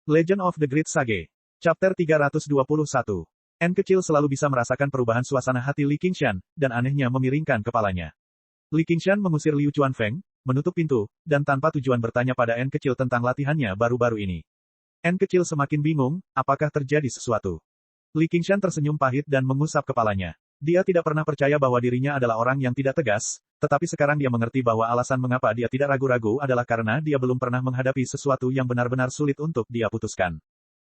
Legend of the Great Sage. Chapter 321. N kecil selalu bisa merasakan perubahan suasana hati Li Qingshan, dan anehnya memiringkan kepalanya. Li Qingshan mengusir Liu Chuanfeng, menutup pintu, dan tanpa tujuan bertanya pada N kecil tentang latihannya baru-baru ini. N kecil semakin bingung, apakah terjadi sesuatu. Li Qingshan tersenyum pahit dan mengusap kepalanya. Dia tidak pernah percaya bahwa dirinya adalah orang yang tidak tegas, tetapi sekarang dia mengerti bahwa alasan mengapa dia tidak ragu-ragu adalah karena dia belum pernah menghadapi sesuatu yang benar-benar sulit untuk dia putuskan.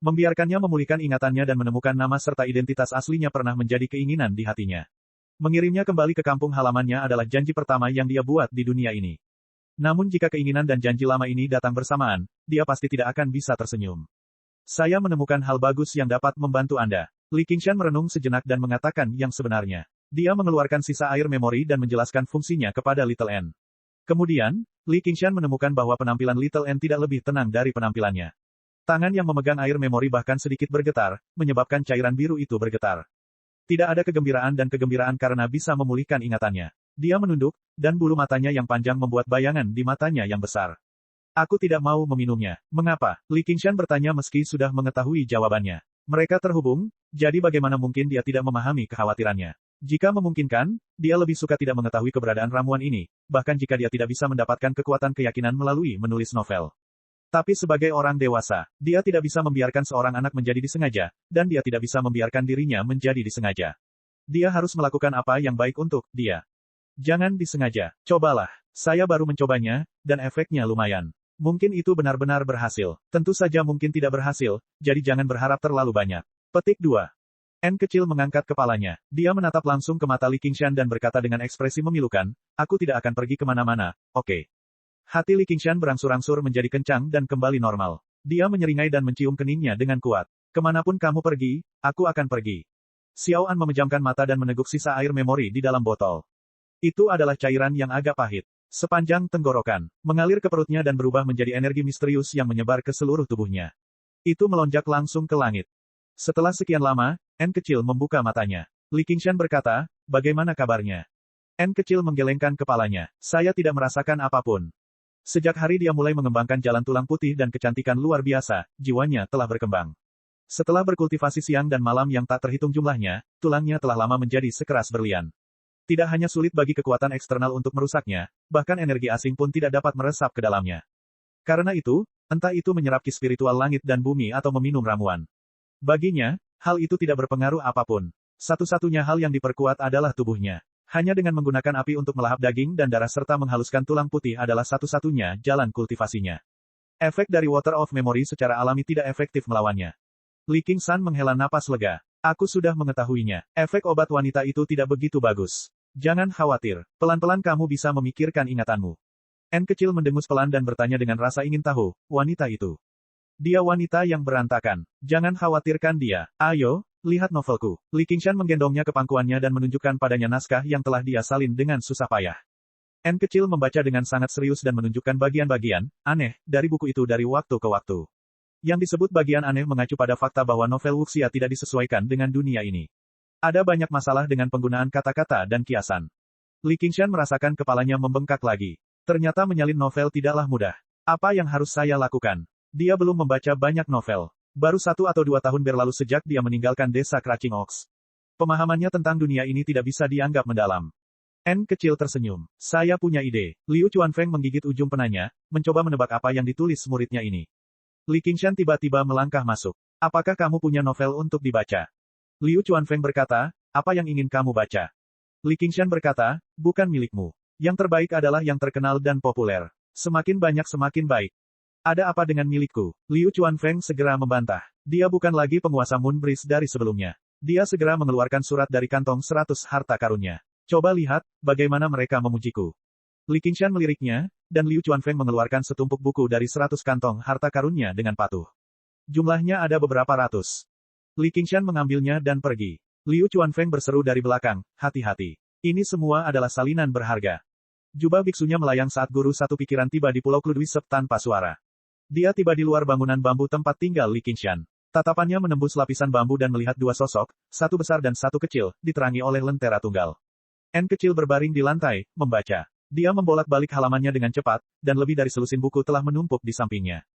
Membiarkannya memulihkan ingatannya dan menemukan nama serta identitas aslinya pernah menjadi keinginan di hatinya. Mengirimnya kembali ke kampung halamannya adalah janji pertama yang dia buat di dunia ini. Namun jika keinginan dan janji lama ini datang bersamaan, dia pasti tidak akan bisa tersenyum. Saya menemukan hal bagus yang dapat membantu Anda. Li Qingshan merenung sejenak dan mengatakan yang sebenarnya. Dia mengeluarkan sisa air memori dan menjelaskan fungsinya kepada Little N. Kemudian, Li Qingshan menemukan bahwa penampilan Little N tidak lebih tenang dari penampilannya. Tangan yang memegang air memori bahkan sedikit bergetar, menyebabkan cairan biru itu bergetar. Tidak ada kegembiraan dan kegembiraan karena bisa memulihkan ingatannya. Dia menunduk, dan bulu matanya yang panjang membuat bayangan di matanya yang besar. Aku tidak mau meminumnya. Mengapa? Li Qingshan bertanya meski sudah mengetahui jawabannya. Mereka terhubung, jadi bagaimana mungkin dia tidak memahami kekhawatirannya. Jika memungkinkan, dia lebih suka tidak mengetahui keberadaan ramuan ini, bahkan jika dia tidak bisa mendapatkan kekuatan keyakinan melalui menulis novel. Tapi sebagai orang dewasa, dia tidak bisa membiarkan seorang anak menjadi disengaja, dan dia tidak bisa membiarkan dirinya menjadi disengaja. Dia harus melakukan apa yang baik untuk dia. Jangan disengaja. Cobalah. Saya baru mencobanya, dan efeknya lumayan. Mungkin itu benar-benar berhasil. Tentu saja mungkin tidak berhasil, jadi jangan berharap terlalu banyak. Petik 2. N kecil mengangkat kepalanya. Dia menatap langsung ke mata Li Qingshan dan berkata dengan ekspresi memilukan, aku tidak akan pergi kemana-mana, oke. Hati Li Qingshan berangsur-angsur menjadi kencang dan kembali normal. Dia menyeringai dan mencium keningnya dengan kuat. Kemanapun kamu pergi, aku akan pergi. Xiao An memejamkan mata dan meneguk sisa air memori di dalam botol. Itu adalah cairan yang agak pahit. Sepanjang tenggorokan, mengalir ke perutnya dan berubah menjadi energi misterius yang menyebar ke seluruh tubuhnya. Itu melonjak langsung ke langit. Setelah sekian lama, N kecil membuka matanya. Li Qingshan berkata, bagaimana kabarnya? N kecil menggelengkan kepalanya. Saya tidak merasakan apapun. Sejak hari dia mulai mengembangkan jalan tulang putih dan kecantikan luar biasa, jiwanya telah berkembang. Setelah berkultivasi siang dan malam yang tak terhitung jumlahnya, tulangnya telah lama menjadi sekeras berlian. Tidak hanya sulit bagi kekuatan eksternal untuk merusaknya, bahkan energi asing pun tidak dapat meresap ke dalamnya. Karena itu, entah itu menyerap ki spiritual langit dan bumi atau meminum ramuan. Baginya, hal itu tidak berpengaruh apapun. Satu-satunya hal yang diperkuat adalah tubuhnya. Hanya dengan menggunakan api untuk melahap daging dan darah serta menghaluskan tulang putih adalah satu-satunya jalan kultivasinya. Efek dari Water of Memory secara alami tidak efektif melawannya. Li Qingshan menghela napas lega. Aku sudah mengetahuinya. Efek obat wanita itu tidak begitu bagus. Jangan khawatir, pelan-pelan kamu bisa memikirkan ingatanmu. N kecil mendengus pelan dan bertanya dengan rasa ingin tahu, wanita itu. Dia wanita yang berantakan. Jangan khawatirkan dia. Ayo, lihat novelku. Li Qingshan menggendongnya ke pangkuannya dan menunjukkan padanya naskah yang telah dia salin dengan susah payah. N kecil membaca dengan sangat serius dan menunjukkan bagian-bagian aneh dari buku itu dari waktu ke waktu. Yang disebut bagian aneh mengacu pada fakta bahwa novel wuxia tidak disesuaikan dengan dunia ini. Ada banyak masalah dengan penggunaan kata-kata dan kiasan. Li Qingshan merasakan kepalanya membengkak lagi. Ternyata menyalin novel tidaklah mudah. Apa yang harus saya lakukan? Dia belum membaca banyak novel. Baru 1 atau 2 tahun berlalu sejak dia meninggalkan desa Crouching Oaks. Pemahamannya tentang dunia ini tidak bisa dianggap mendalam. N kecil tersenyum. Saya punya ide. Liu Chuanfeng menggigit ujung penanya, mencoba menebak apa yang ditulis muridnya ini. Li Qingshan tiba-tiba melangkah masuk. Apakah kamu punya novel untuk dibaca? Liu Chuanfeng berkata, apa yang ingin kamu baca? Li Qingshan berkata, bukan milikmu. Yang terbaik adalah yang terkenal dan populer. Semakin banyak semakin baik. Ada apa dengan milikku? Liu Chuanfeng segera membantah. Dia bukan lagi penguasa Moonbreeze dari sebelumnya. Dia segera mengeluarkan surat dari kantong 100 harta karunnya. Coba lihat, bagaimana mereka memujiku. Li Qingshan meliriknya, dan Liu Chuanfeng mengeluarkan setumpuk buku dari 100 kantong harta karunnya dengan patuh. Jumlahnya ada beberapa ratus. Li Qingshan mengambilnya dan pergi. Liu Chuanfeng berseru dari belakang, hati-hati. Ini semua adalah salinan berharga. Jubah biksunya melayang saat guru satu pikiran tiba di Pulau Kludwisep tanpa suara. Dia tiba di luar bangunan bambu tempat tinggal Li Qingshan. Tatapannya menembus lapisan bambu dan melihat 2 sosok, satu besar dan satu kecil, diterangi oleh lentera tunggal. N kecil berbaring di lantai, membaca. Dia membolak-balik halamannya dengan cepat, dan lebih dari selusin buku telah menumpuk di sampingnya.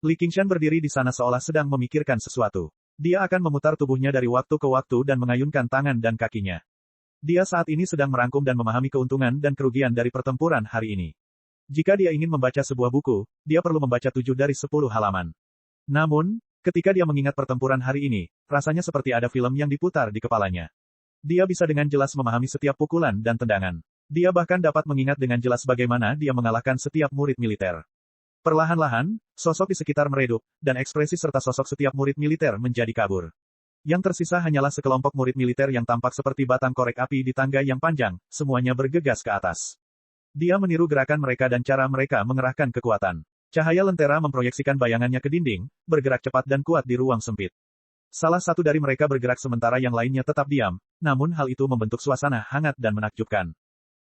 Li Qingshan berdiri di sana seolah sedang memikirkan sesuatu. Dia akan memutar tubuhnya dari waktu ke waktu dan mengayunkan tangan dan kakinya. Dia saat ini sedang merangkum dan memahami keuntungan dan kerugian dari pertempuran hari ini. Jika dia ingin membaca sebuah buku, dia perlu membaca 7 dari 10 halaman. Namun, ketika dia mengingat pertempuran hari ini, rasanya seperti ada film yang diputar di kepalanya. Dia bisa dengan jelas memahami setiap pukulan dan tendangan. Dia bahkan dapat mengingat dengan jelas bagaimana dia mengalahkan setiap murid militer. Perlahan-lahan, sosok di sekitar meredup, dan ekspresi serta sosok setiap murid militer menjadi kabur. Yang tersisa hanyalah sekelompok murid militer yang tampak seperti batang korek api di tangga yang panjang, semuanya bergegas ke atas. Dia meniru gerakan mereka dan cara mereka mengerahkan kekuatan. Cahaya lentera memproyeksikan bayangannya ke dinding, bergerak cepat dan kuat di ruang sempit. Salah satu dari mereka bergerak sementara yang lainnya tetap diam, namun hal itu membentuk suasana hangat dan menakjubkan.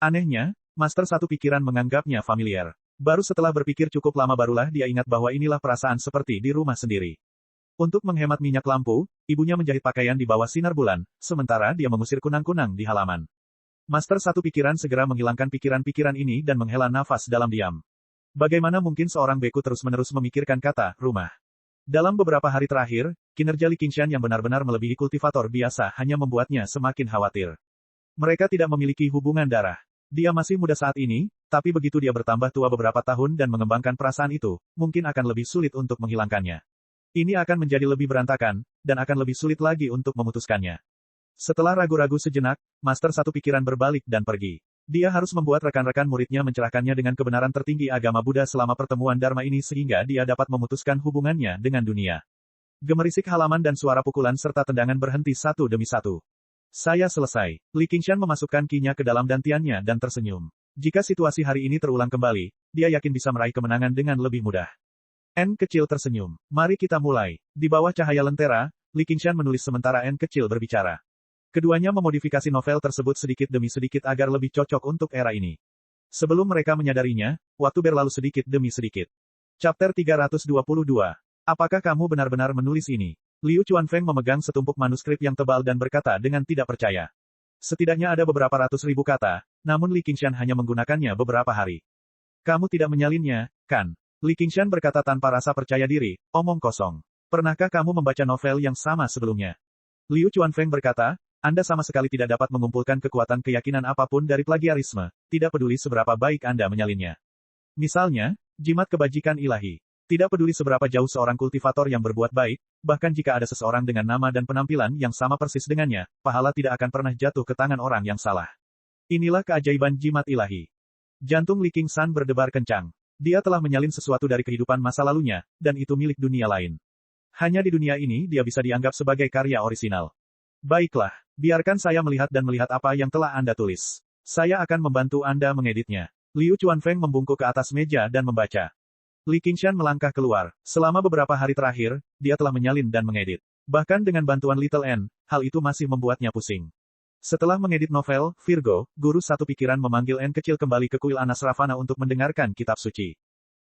Anehnya, Master Satu Pikiran menganggapnya familiar. Baru setelah berpikir cukup lama barulah dia ingat bahwa inilah perasaan seperti di rumah sendiri. Untuk menghemat minyak lampu, ibunya menjahit pakaian di bawah sinar bulan, sementara dia mengusir kunang-kunang di halaman. Master Satu Pikiran segera menghilangkan pikiran-pikiran ini dan menghela nafas dalam diam. Bagaimana mungkin seorang beku terus-menerus memikirkan kata, rumah? Dalam beberapa hari terakhir, kinerja Li Qingshan yang benar-benar melebihi kultivator biasa hanya membuatnya semakin khawatir. Mereka tidak memiliki hubungan darah. Dia masih muda saat ini, tapi begitu dia bertambah tua beberapa tahun dan mengembangkan perasaan itu, mungkin akan lebih sulit untuk menghilangkannya. Ini akan menjadi lebih berantakan, dan akan lebih sulit lagi untuk memutuskannya. Setelah ragu-ragu sejenak, Master Satu Pikiran berbalik dan pergi. Dia harus membuat rekan-rekan muridnya mencerahkannya dengan kebenaran tertinggi agama Buddha selama pertemuan Dharma ini sehingga dia dapat memutuskan hubungannya dengan dunia. Gemerisik halaman dan suara pukulan serta tendangan berhenti satu demi satu. Saya selesai. Li Qingshan memasukkan kinya ke dalam dantiannya dan tersenyum. Jika situasi hari ini terulang kembali, dia yakin bisa meraih kemenangan dengan lebih mudah. N kecil tersenyum. Mari kita mulai. Di bawah cahaya lentera, Li Qingshan menulis sementara N kecil berbicara. Keduanya memodifikasi novel tersebut sedikit demi sedikit agar lebih cocok untuk era ini. Sebelum mereka menyadarinya, waktu berlalu sedikit demi sedikit. Chapter 322. Apakah kamu benar-benar menulis ini? Liu Chuanfeng memegang setumpuk manuskrip yang tebal dan berkata dengan tidak percaya. Setidaknya ada beberapa ratus ribu kata, namun Li Qingshan hanya menggunakannya beberapa hari. Kamu tidak menyalinnya, kan? Li Qingshan berkata tanpa rasa percaya diri, omong kosong. Pernahkah kamu membaca novel yang sama sebelumnya? Liu Chuanfeng berkata, Anda sama sekali tidak dapat mengumpulkan kekuatan keyakinan apapun dari plagiarisme, tidak peduli seberapa baik Anda menyalinnya. Misalnya, jimat kebajikan ilahi. Tidak peduli seberapa jauh seorang kultivator yang berbuat baik, bahkan jika ada seseorang dengan nama dan penampilan yang sama persis dengannya, pahala tidak akan pernah jatuh ke tangan orang yang salah. Inilah keajaiban jimat ilahi. Jantung Li Qingshan berdebar kencang. Dia telah menyalin sesuatu dari kehidupan masa lalunya, dan itu milik dunia lain. Hanya di dunia ini dia bisa dianggap sebagai karya orisinal. Baiklah, biarkan saya melihat dan melihat apa yang telah Anda tulis. Saya akan membantu Anda mengeditnya. Liu Chuanfeng membungkuk ke atas meja dan membaca. Li Qingshan melangkah keluar. Selama beberapa hari terakhir, dia telah menyalin dan mengedit. Bahkan dengan bantuan Little N, hal itu masih membuatnya pusing. Setelah mengedit novel, Virgo, guru satu pikiran memanggil N kecil kembali ke kuil Anas Ravana untuk mendengarkan kitab suci.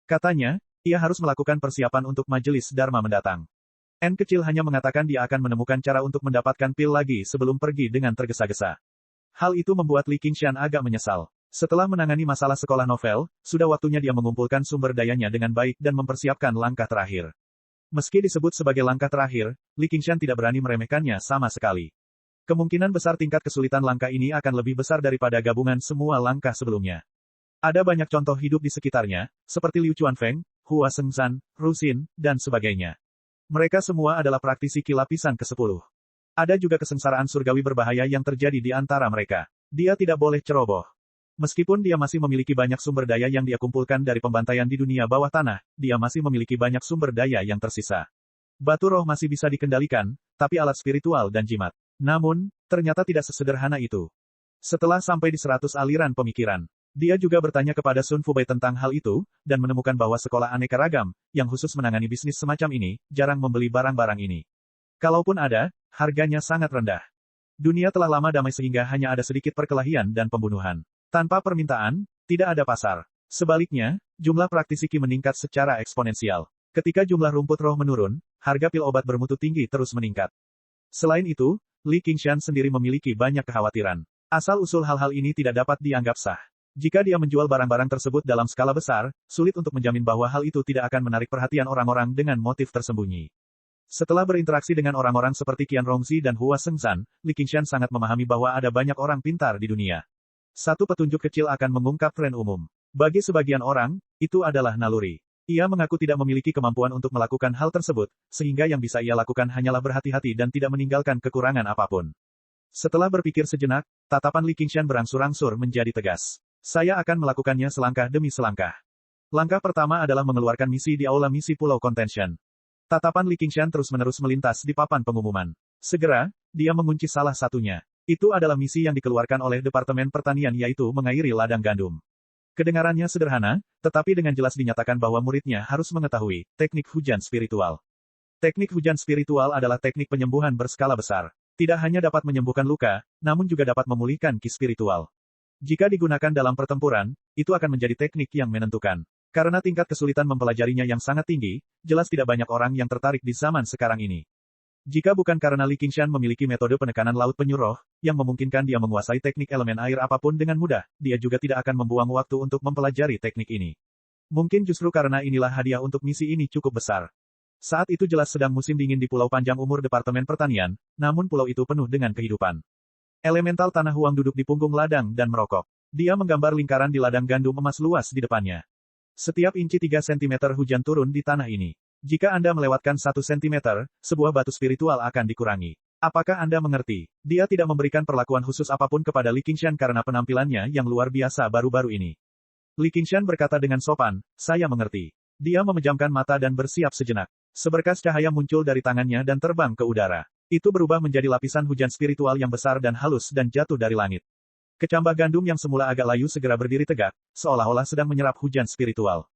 Katanya, ia harus melakukan persiapan untuk majelis Dharma mendatang. N kecil hanya mengatakan dia akan menemukan cara untuk mendapatkan pil lagi sebelum pergi dengan tergesa-gesa. Hal itu membuat Li Qingshan agak menyesal. Setelah menangani masalah sekolah novel, sudah waktunya dia mengumpulkan sumber dayanya dengan baik dan mempersiapkan langkah terakhir. Meski disebut sebagai langkah terakhir, Li Qingshan tidak berani meremehkannya sama sekali. Kemungkinan besar tingkat kesulitan langkah ini akan lebih besar daripada gabungan semua langkah sebelumnya. Ada banyak contoh hidup di sekitarnya, seperti Liu Chuanfeng, Hua Sengzan, Rusin, dan sebagainya. Mereka semua adalah praktisi ki lapisan ke-10. Ada juga kesengsaraan surgawi berbahaya yang terjadi di antara mereka. Dia tidak boleh ceroboh. Meskipun dia masih memiliki banyak sumber daya yang dia kumpulkan dari pembantaian di dunia bawah tanah, dia masih memiliki banyak sumber daya yang tersisa. Batu roh masih bisa dikendalikan, tapi alat spiritual dan jimat. Namun, ternyata tidak sesederhana itu. Setelah sampai di 100 aliran pemikiran, dia juga bertanya kepada Sun Fubei tentang hal itu, dan menemukan bahwa sekolah aneka ragam, yang khusus menangani bisnis semacam ini, jarang membeli barang-barang ini. Kalaupun ada, harganya sangat rendah. Dunia telah lama damai sehingga hanya ada sedikit perkelahian dan pembunuhan. Tanpa permintaan, tidak ada pasar. Sebaliknya, jumlah praktisi ki meningkat secara eksponensial. Ketika jumlah rumput roh menurun, harga pil obat bermutu tinggi terus meningkat. Selain itu, Li Qingshan sendiri memiliki banyak kekhawatiran. Asal-usul hal-hal ini tidak dapat dianggap sah. Jika dia menjual barang-barang tersebut dalam skala besar, sulit untuk menjamin bahwa hal itu tidak akan menarik perhatian orang-orang dengan motif tersembunyi. Setelah berinteraksi dengan orang-orang seperti Qian Rongzi dan Hua Shengzhan, Li Qingshan sangat memahami bahwa ada banyak orang pintar di dunia. Satu petunjuk kecil akan mengungkap tren umum. Bagi sebagian orang, itu adalah naluri. Ia mengaku tidak memiliki kemampuan untuk melakukan hal tersebut, sehingga yang bisa ia lakukan hanyalah berhati-hati dan tidak meninggalkan kekurangan apapun. Setelah berpikir sejenak, tatapan Li Qingshan berangsur-angsur menjadi tegas. Saya akan melakukannya selangkah demi selangkah. Langkah pertama adalah mengeluarkan misi di Aula Misi Pulau Contention. Tatapan Li Qingshan terus-menerus melintas di papan pengumuman. Segera, dia mengunci salah satunya. Itu adalah misi yang dikeluarkan oleh Departemen Pertanian yaitu mengairi ladang gandum. Kedengarannya sederhana, tetapi dengan jelas dinyatakan bahwa muridnya harus mengetahui teknik hujan spiritual. Teknik hujan spiritual adalah teknik penyembuhan berskala besar. Tidak hanya dapat menyembuhkan luka, namun juga dapat memulihkan ki spiritual. Jika digunakan dalam pertempuran, itu akan menjadi teknik yang menentukan. Karena tingkat kesulitan mempelajarinya yang sangat tinggi, jelas tidak banyak orang yang tertarik di zaman sekarang ini. Jika bukan karena Li Qingshan memiliki metode penekanan laut penyuruh, yang memungkinkan dia menguasai teknik elemen air apapun dengan mudah, dia juga tidak akan membuang waktu untuk mempelajari teknik ini. Mungkin justru karena inilah hadiah untuk misi ini cukup besar. Saat itu jelas sedang musim dingin di Pulau Panjang Umur Departemen Pertanian, namun pulau itu penuh dengan kehidupan. Elemental tanah huang duduk di punggung ladang dan merokok. Dia menggambar lingkaran di ladang gandum emas luas di depannya. Setiap inci 3 cm hujan turun di tanah ini. Jika Anda melewatkan 1 cm, sebuah batu spiritual akan dikurangi. Apakah Anda mengerti? Dia tidak memberikan perlakuan khusus apapun kepada Li Qingshan karena penampilannya yang luar biasa baru-baru ini. Li Qingshan berkata dengan sopan, saya mengerti. Dia memejamkan mata dan bersiap sejenak. Seberkas cahaya muncul dari tangannya dan terbang ke udara. Itu berubah menjadi lapisan hujan spiritual yang besar dan halus dan jatuh dari langit. Kecambah gandum yang semula agak layu segera berdiri tegak, seolah-olah sedang menyerap hujan spiritual.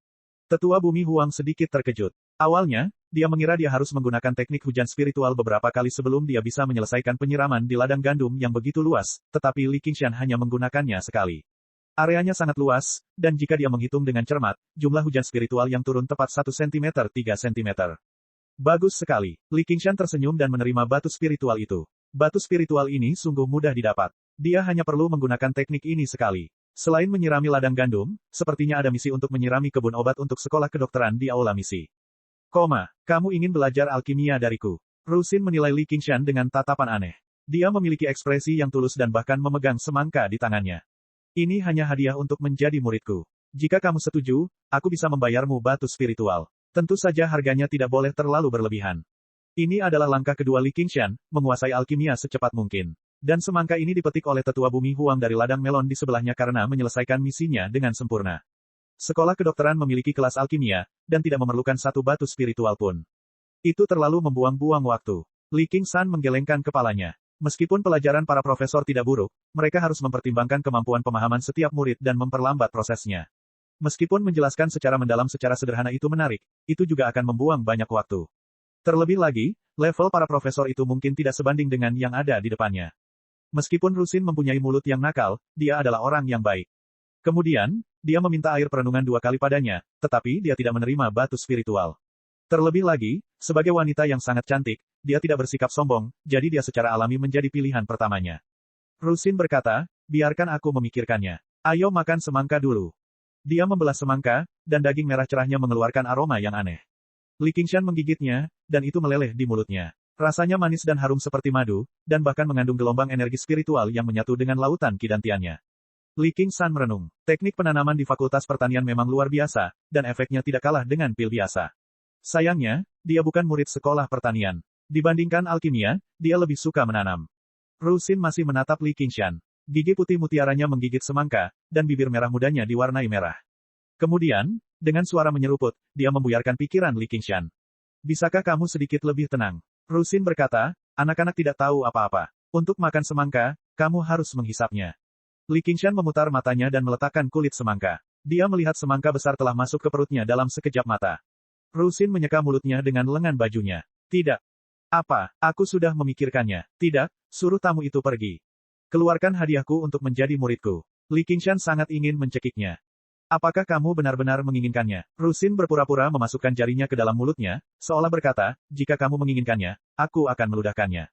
Tetua Bumi Huang sedikit terkejut. Awalnya, dia mengira dia harus menggunakan teknik hujan spiritual beberapa kali sebelum dia bisa menyelesaikan penyiraman di ladang gandum yang begitu luas, tetapi Li Qingshan hanya menggunakannya sekali. Areanya sangat luas, dan jika dia menghitung dengan cermat, jumlah hujan spiritual yang turun tepat 1 cm 3 cm. Bagus sekali. Li Qingshan tersenyum dan menerima batu spiritual itu. Batu spiritual ini sungguh mudah didapat. Dia hanya perlu menggunakan teknik ini sekali. Selain menyirami ladang gandum, sepertinya ada misi untuk menyirami kebun obat untuk sekolah kedokteran di aula misi. Kamu ingin belajar alkimia dariku. Rusin menilai Li Qingshan dengan tatapan aneh. Dia memiliki ekspresi yang tulus dan bahkan memegang semangka di tangannya. Ini hanya hadiah untuk menjadi muridku. Jika kamu setuju, aku bisa membayarmu batu spiritual. Tentu saja harganya tidak boleh terlalu berlebihan. Ini adalah langkah kedua Li Qingshan, menguasai alkimia secepat mungkin. Dan semangka ini dipetik oleh Tetua Bumi Huang dari ladang melon di sebelahnya karena menyelesaikan misinya dengan sempurna. Sekolah kedokteran memiliki kelas alkimia, dan tidak memerlukan satu batu spiritual pun. Itu terlalu membuang-buang waktu. Li Qingshan menggelengkan kepalanya. Meskipun pelajaran para profesor tidak buruk, mereka harus mempertimbangkan kemampuan pemahaman setiap murid dan memperlambat prosesnya. Meskipun menjelaskan secara mendalam secara sederhana itu menarik, itu juga akan membuang banyak waktu. Terlebih lagi, level para profesor itu mungkin tidak sebanding dengan yang ada di depannya. Meskipun Rusin mempunyai mulut yang nakal, dia adalah orang yang baik. Kemudian, dia meminta air perenungan 2 kali padanya, tetapi dia tidak menerima batu spiritual. Terlebih lagi, sebagai wanita yang sangat cantik, dia tidak bersikap sombong, jadi dia secara alami menjadi pilihan pertamanya. Rusin berkata, biarkan aku memikirkannya. Ayo makan semangka dulu. Dia membelah semangka, dan daging merah cerahnya mengeluarkan aroma yang aneh. Li Qingshan menggigitnya, dan itu meleleh di mulutnya. Rasanya manis dan harum seperti madu, dan bahkan mengandung gelombang energi spiritual yang menyatu dengan lautan kidantiannya. Li Qingshan merenung. Teknik penanaman di Fakultas Pertanian memang luar biasa, dan efeknya tidak kalah dengan pil biasa. Sayangnya, dia bukan murid sekolah pertanian. Dibandingkan alkimia, dia lebih suka menanam. Rusin masih menatap Li Qingshan. Gigi putih mutiaranya menggigit semangka, dan bibir merah mudanya diwarnai merah. Kemudian, dengan suara menyeruput, dia membuyarkan pikiran Li Qingshan. Bisakah kamu sedikit lebih tenang? Rusin berkata, anak-anak tidak tahu apa-apa. Untuk makan semangka, kamu harus menghisapnya. Li Qingshan memutar matanya dan meletakkan kulit semangka. Dia melihat semangka besar telah masuk ke perutnya dalam sekejap mata. Rusin menyeka mulutnya dengan lengan bajunya. Tidak. Apa, aku sudah memikirkannya. Tidak, suruh tamu itu pergi. Keluarkan hadiahku untuk menjadi muridku. Li Qingshan sangat ingin mencekiknya. Apakah kamu benar-benar menginginkannya? Rusin berpura-pura memasukkan jarinya ke dalam mulutnya, seolah berkata, jika kamu menginginkannya, aku akan meludahkannya.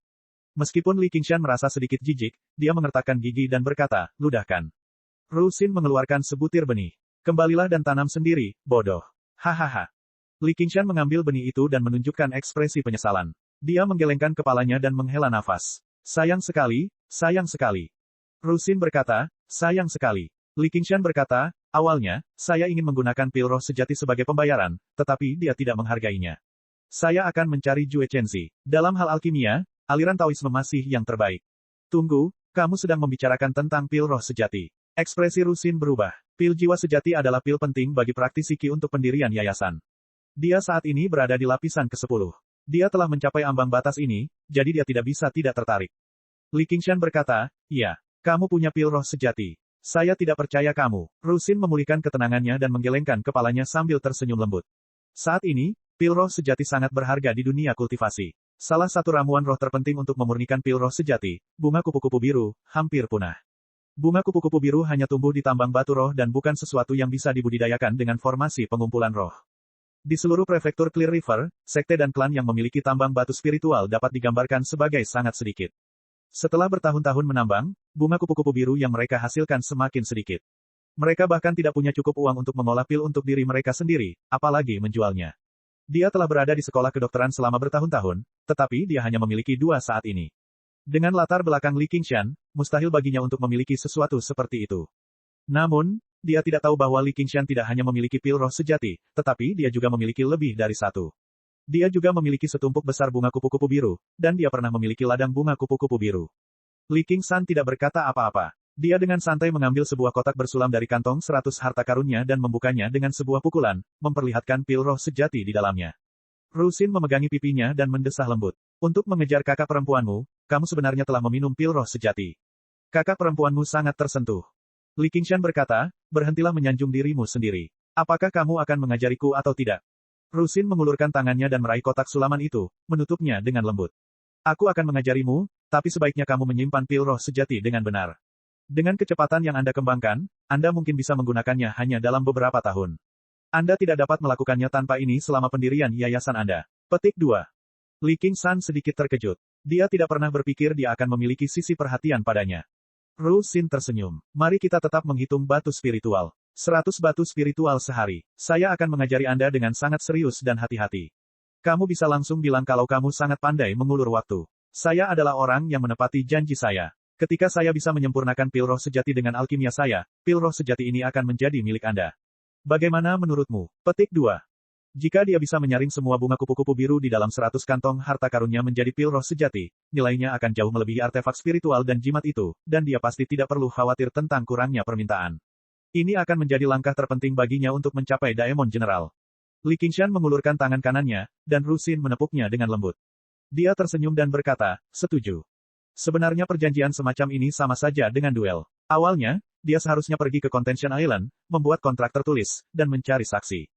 Meskipun Li Qingshan merasa sedikit jijik, dia mengertakkan gigi dan berkata, ludahkan. Rusin mengeluarkan sebutir benih. Kembalilah dan tanam sendiri, bodoh. Hahaha. Li Qingshan mengambil benih itu dan menunjukkan ekspresi penyesalan. Dia menggelengkan kepalanya dan menghela nafas. Sayang sekali, sayang sekali. Rusin berkata, sayang sekali. Li Qingshan berkata, awalnya, saya ingin menggunakan pil roh sejati sebagai pembayaran, tetapi dia tidak menghargainya. Saya akan mencari Jue Chenzi. Dalam hal alkimia, aliran Taoisme masih yang terbaik. Tunggu, kamu sedang membicarakan tentang pil roh sejati. Ekspresi Rusin berubah. Pil jiwa sejati adalah pil penting bagi praktisi Qi untuk pendirian yayasan. Dia saat ini berada di lapisan ke-10. Dia telah mencapai ambang batas ini, jadi dia tidak bisa tidak tertarik. Li Qingshan berkata, iya, kamu punya pil roh sejati. Saya tidak percaya kamu. Rusin memulihkan ketenangannya dan menggelengkan kepalanya sambil tersenyum lembut. Saat ini, pil roh sejati sangat berharga di dunia kultivasi. Salah satu ramuan roh terpenting untuk memurnikan pil roh sejati, bunga kupu-kupu biru, hampir punah. Bunga kupu-kupu biru hanya tumbuh di tambang batu roh dan bukan sesuatu yang bisa dibudidayakan dengan formasi pengumpulan roh. Di seluruh prefektur Clear River, sekte dan klan yang memiliki tambang batu spiritual dapat digambarkan sebagai sangat sedikit. Setelah bertahun-tahun menambang, bunga kupu-kupu biru yang mereka hasilkan semakin sedikit. Mereka bahkan tidak punya cukup uang untuk mengolah pil untuk diri mereka sendiri, apalagi menjualnya. Dia telah berada di sekolah kedokteran selama bertahun-tahun, tetapi dia hanya memiliki 2 saat ini. Dengan latar belakang Li Qingshan, mustahil baginya untuk memiliki sesuatu seperti itu. Namun, dia tidak tahu bahwa Li Qingshan tidak hanya memiliki pil roh sejati, tetapi dia juga memiliki lebih dari 1. Dia juga memiliki setumpuk besar bunga kupu-kupu biru, dan dia pernah memiliki ladang bunga kupu-kupu biru. Li Qingshan tidak berkata apa-apa. Dia dengan santai mengambil sebuah kotak bersulam dari kantong 100 harta karunnya dan membukanya dengan sebuah pukulan, memperlihatkan pil roh sejati di dalamnya. Rusin memegangi pipinya dan mendesah lembut. Untuk mengejar kakak perempuanmu, kamu sebenarnya telah meminum pil roh sejati. Kakak perempuanmu sangat tersentuh. Li Qingshan berkata, berhentilah menyanjung dirimu sendiri. Apakah kamu akan mengajariku atau tidak? Rusin mengulurkan tangannya dan meraih kotak sulaman itu, menutupnya dengan lembut. Aku akan mengajarimu, tapi sebaiknya kamu menyimpan pil roh sejati dengan benar. Dengan kecepatan yang Anda kembangkan, Anda mungkin bisa menggunakannya hanya dalam beberapa tahun. Anda tidak dapat melakukannya tanpa ini selama pendirian yayasan Anda. Petik 2. Li Qingshan sedikit terkejut. Dia tidak pernah berpikir dia akan memiliki sisi perhatian padanya. Rusin tersenyum. Mari kita tetap menghitung batu spiritual. 100 batu spiritual sehari. Saya akan mengajari Anda dengan sangat serius dan hati-hati. Kamu bisa langsung bilang kalau kamu sangat pandai mengulur waktu. Saya adalah orang yang menepati janji saya. Ketika saya bisa menyempurnakan pil roh sejati dengan alkimia saya, pil roh sejati ini akan menjadi milik Anda. Bagaimana menurutmu? Petik 2. Jika dia bisa menyaring semua bunga kupu-kupu biru di dalam 100 kantong harta karunnya menjadi pil roh sejati, nilainya akan jauh melebihi artefak spiritual dan jimat itu, dan dia pasti tidak perlu khawatir tentang kurangnya permintaan. Ini akan menjadi langkah terpenting baginya untuk mencapai Daemon General. Li Qingshan mengulurkan tangan kanannya, dan Rusin menepuknya dengan lembut. Dia tersenyum dan berkata, setuju. Sebenarnya perjanjian semacam ini sama saja dengan duel. Awalnya, dia seharusnya pergi ke Contention Island, membuat kontrak tertulis, dan mencari saksi.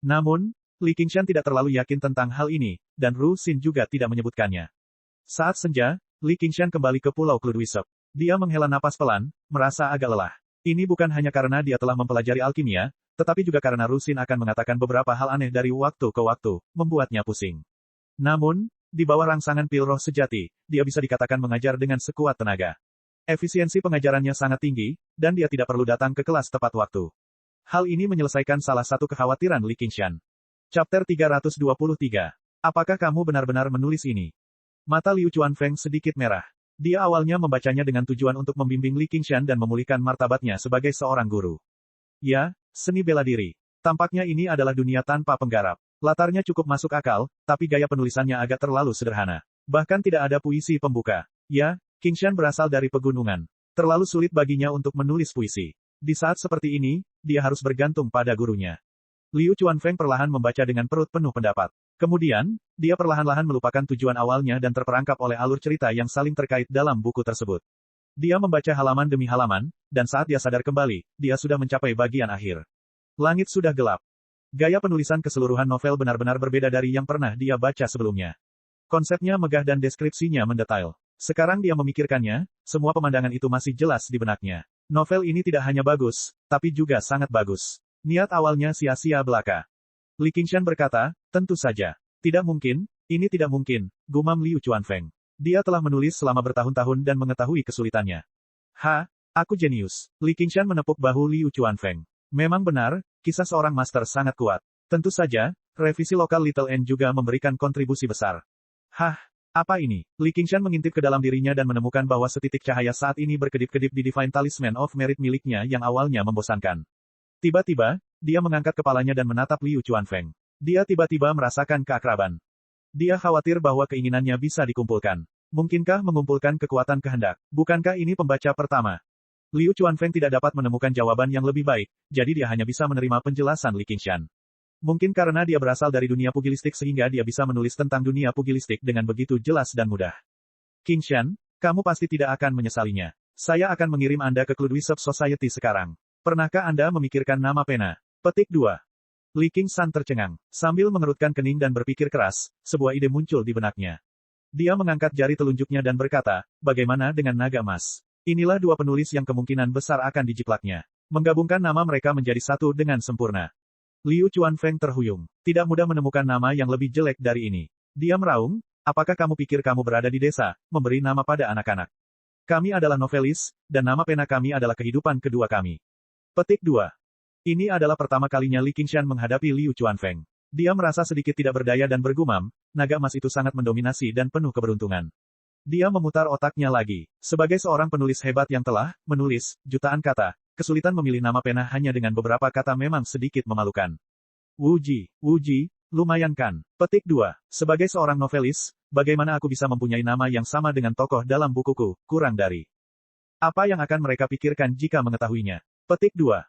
Namun, Li Qingshan tidak terlalu yakin tentang hal ini, dan Rusin juga tidak menyebutkannya. Saat senja, Li Qingshan kembali ke Pulau Kludwisep. Dia menghela napas pelan, merasa agak lelah. Ini bukan hanya karena dia telah mempelajari alkimia, tetapi juga karena Rusin akan mengatakan beberapa hal aneh dari waktu ke waktu, membuatnya pusing. Namun, di bawah rangsangan pil roh sejati, dia bisa dikatakan mengajar dengan sekuat tenaga. Efisiensi pengajarannya sangat tinggi, dan dia tidak perlu datang ke kelas tepat waktu. Hal ini menyelesaikan salah satu kekhawatiran Li Qingshan. Chapter 323. Apakah kamu benar-benar menulis ini? Mata Liu Chuanfeng sedikit merah. Dia awalnya membacanya dengan tujuan untuk membimbing Li Qingshan dan memulihkan martabatnya sebagai seorang guru. Ya, seni bela diri. Tampaknya ini adalah dunia tanpa penggarap. Latarnya cukup masuk akal, tapi gaya penulisannya agak terlalu sederhana. Bahkan tidak ada puisi pembuka. Ya, Qingshan berasal dari pegunungan. Terlalu sulit baginya untuk menulis puisi. Di saat seperti ini, dia harus bergantung pada gurunya. Liu Chuanfeng perlahan membaca dengan perut penuh pendapat. Kemudian, dia perlahan-lahan melupakan tujuan awalnya dan terperangkap oleh alur cerita yang saling terkait dalam buku tersebut. Dia membaca halaman demi halaman, dan saat dia sadar kembali, dia sudah mencapai bagian akhir. Langit sudah gelap. Gaya penulisan keseluruhan novel benar-benar berbeda dari yang pernah dia baca sebelumnya. Konsepnya megah dan deskripsinya mendetail. Sekarang dia memikirkannya, semua pemandangan itu masih jelas di benaknya. Novel ini tidak hanya bagus, tapi juga sangat bagus. Niat awalnya sia-sia belaka. Li Qingshan berkata, tentu saja. Tidak mungkin, ini tidak mungkin, gumam Liu Chuanfeng. Dia telah menulis selama bertahun-tahun dan mengetahui kesulitannya. Aku jenius. Li Qingshan menepuk bahu Liu Chuanfeng. Memang benar, kisah seorang master sangat kuat. Tentu saja, revisi lokal Little N juga memberikan kontribusi besar. Hah, apa ini? Li Qingshan mengintip ke dalam dirinya dan menemukan bahwa setitik cahaya saat ini berkedip-kedip di Divine Talisman of Merit miliknya yang awalnya membosankan. Tiba-tiba, dia mengangkat kepalanya dan menatap Liu Chuanfeng. Dia tiba-tiba merasakan keakraban. Dia khawatir bahwa keinginannya bisa dikumpulkan. Mungkinkah mengumpulkan kekuatan kehendak? Bukankah ini pembaca pertama? Liu Chuanfeng tidak dapat menemukan jawaban yang lebih baik, jadi dia hanya bisa menerima penjelasan Li Qingshan. Mungkin karena dia berasal dari dunia pugilistik sehingga dia bisa menulis tentang dunia pugilistik dengan begitu jelas dan mudah. Qingshan, kamu pasti tidak akan menyesalinya. Saya akan mengirim Anda ke Cludwisp Society sekarang. Pernahkah Anda memikirkan nama pena? Petik 2. Li Qingshan tercengang. Sambil mengerutkan kening dan berpikir keras, sebuah ide muncul di benaknya. Dia mengangkat jari telunjuknya dan berkata, bagaimana dengan naga emas? Inilah dua penulis yang kemungkinan besar akan dijiplaknya. Menggabungkan nama mereka menjadi satu dengan sempurna. Liu Chuanfeng terhuyung. Tidak mudah menemukan nama yang lebih jelek dari ini. Dia meraung, apakah kamu pikir kamu berada di desa, memberi nama pada anak-anak? Kami adalah novelis, dan nama pena kami adalah kehidupan kedua kami. Petik 2. Ini adalah pertama kalinya Li Qingshan menghadapi Liu Chuanfeng. Dia merasa sedikit tidak berdaya dan bergumam, naga emas itu sangat mendominasi dan penuh keberuntungan. Dia memutar otaknya lagi. Sebagai seorang penulis hebat yang telah menulis jutaan kata, kesulitan memilih nama pena hanya dengan beberapa kata memang sedikit memalukan. Wuji, lumayan kan? Petik 2. Sebagai seorang novelis, bagaimana aku bisa mempunyai nama yang sama dengan tokoh dalam bukuku, kurang dari. Apa yang akan mereka pikirkan jika mengetahuinya? Petik 2.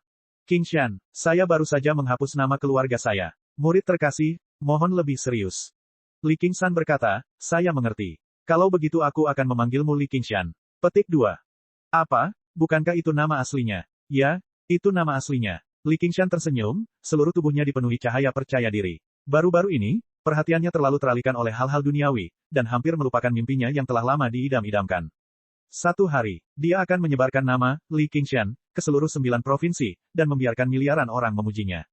Qingshan, saya baru saja menghapus nama keluarga saya. Murid terkasih, mohon lebih serius. Li Qingshan berkata, saya mengerti. Kalau begitu aku akan memanggilmu Li Qingshan. Petik 2. Apa? Bukankah itu nama aslinya? Ya, itu nama aslinya. Li Qingshan tersenyum, seluruh tubuhnya dipenuhi cahaya percaya diri. Baru-baru ini, perhatiannya terlalu teralihkan oleh hal-hal duniawi, dan hampir melupakan mimpinya yang telah lama diidam-idamkan. Suatu hari, dia akan menyebarkan nama Li Qingshan ke seluruh 9 provinsi, dan membiarkan miliaran orang memujinya.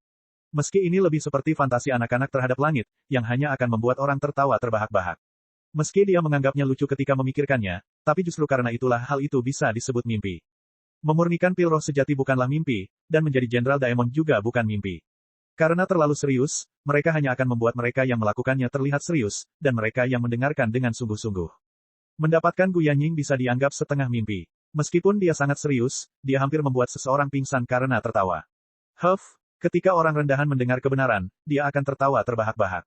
Meski ini lebih seperti fantasi anak-anak terhadap langit, yang hanya akan membuat orang tertawa terbahak-bahak. Meski dia menganggapnya lucu ketika memikirkannya, tapi justru karena itulah hal itu bisa disebut mimpi. Memurnikan pil roh sejati bukanlah mimpi, dan menjadi Jenderal Daemon juga bukan mimpi. Karena terlalu serius, mereka hanya akan membuat mereka yang melakukannya terlihat serius, dan mereka yang mendengarkan dengan sungguh-sungguh. Mendapatkan Gu Yanying bisa dianggap setengah mimpi. Meskipun dia sangat serius, dia hampir membuat seseorang pingsan karena tertawa. Ketika orang rendahan mendengar kebenaran, dia akan tertawa terbahak-bahak.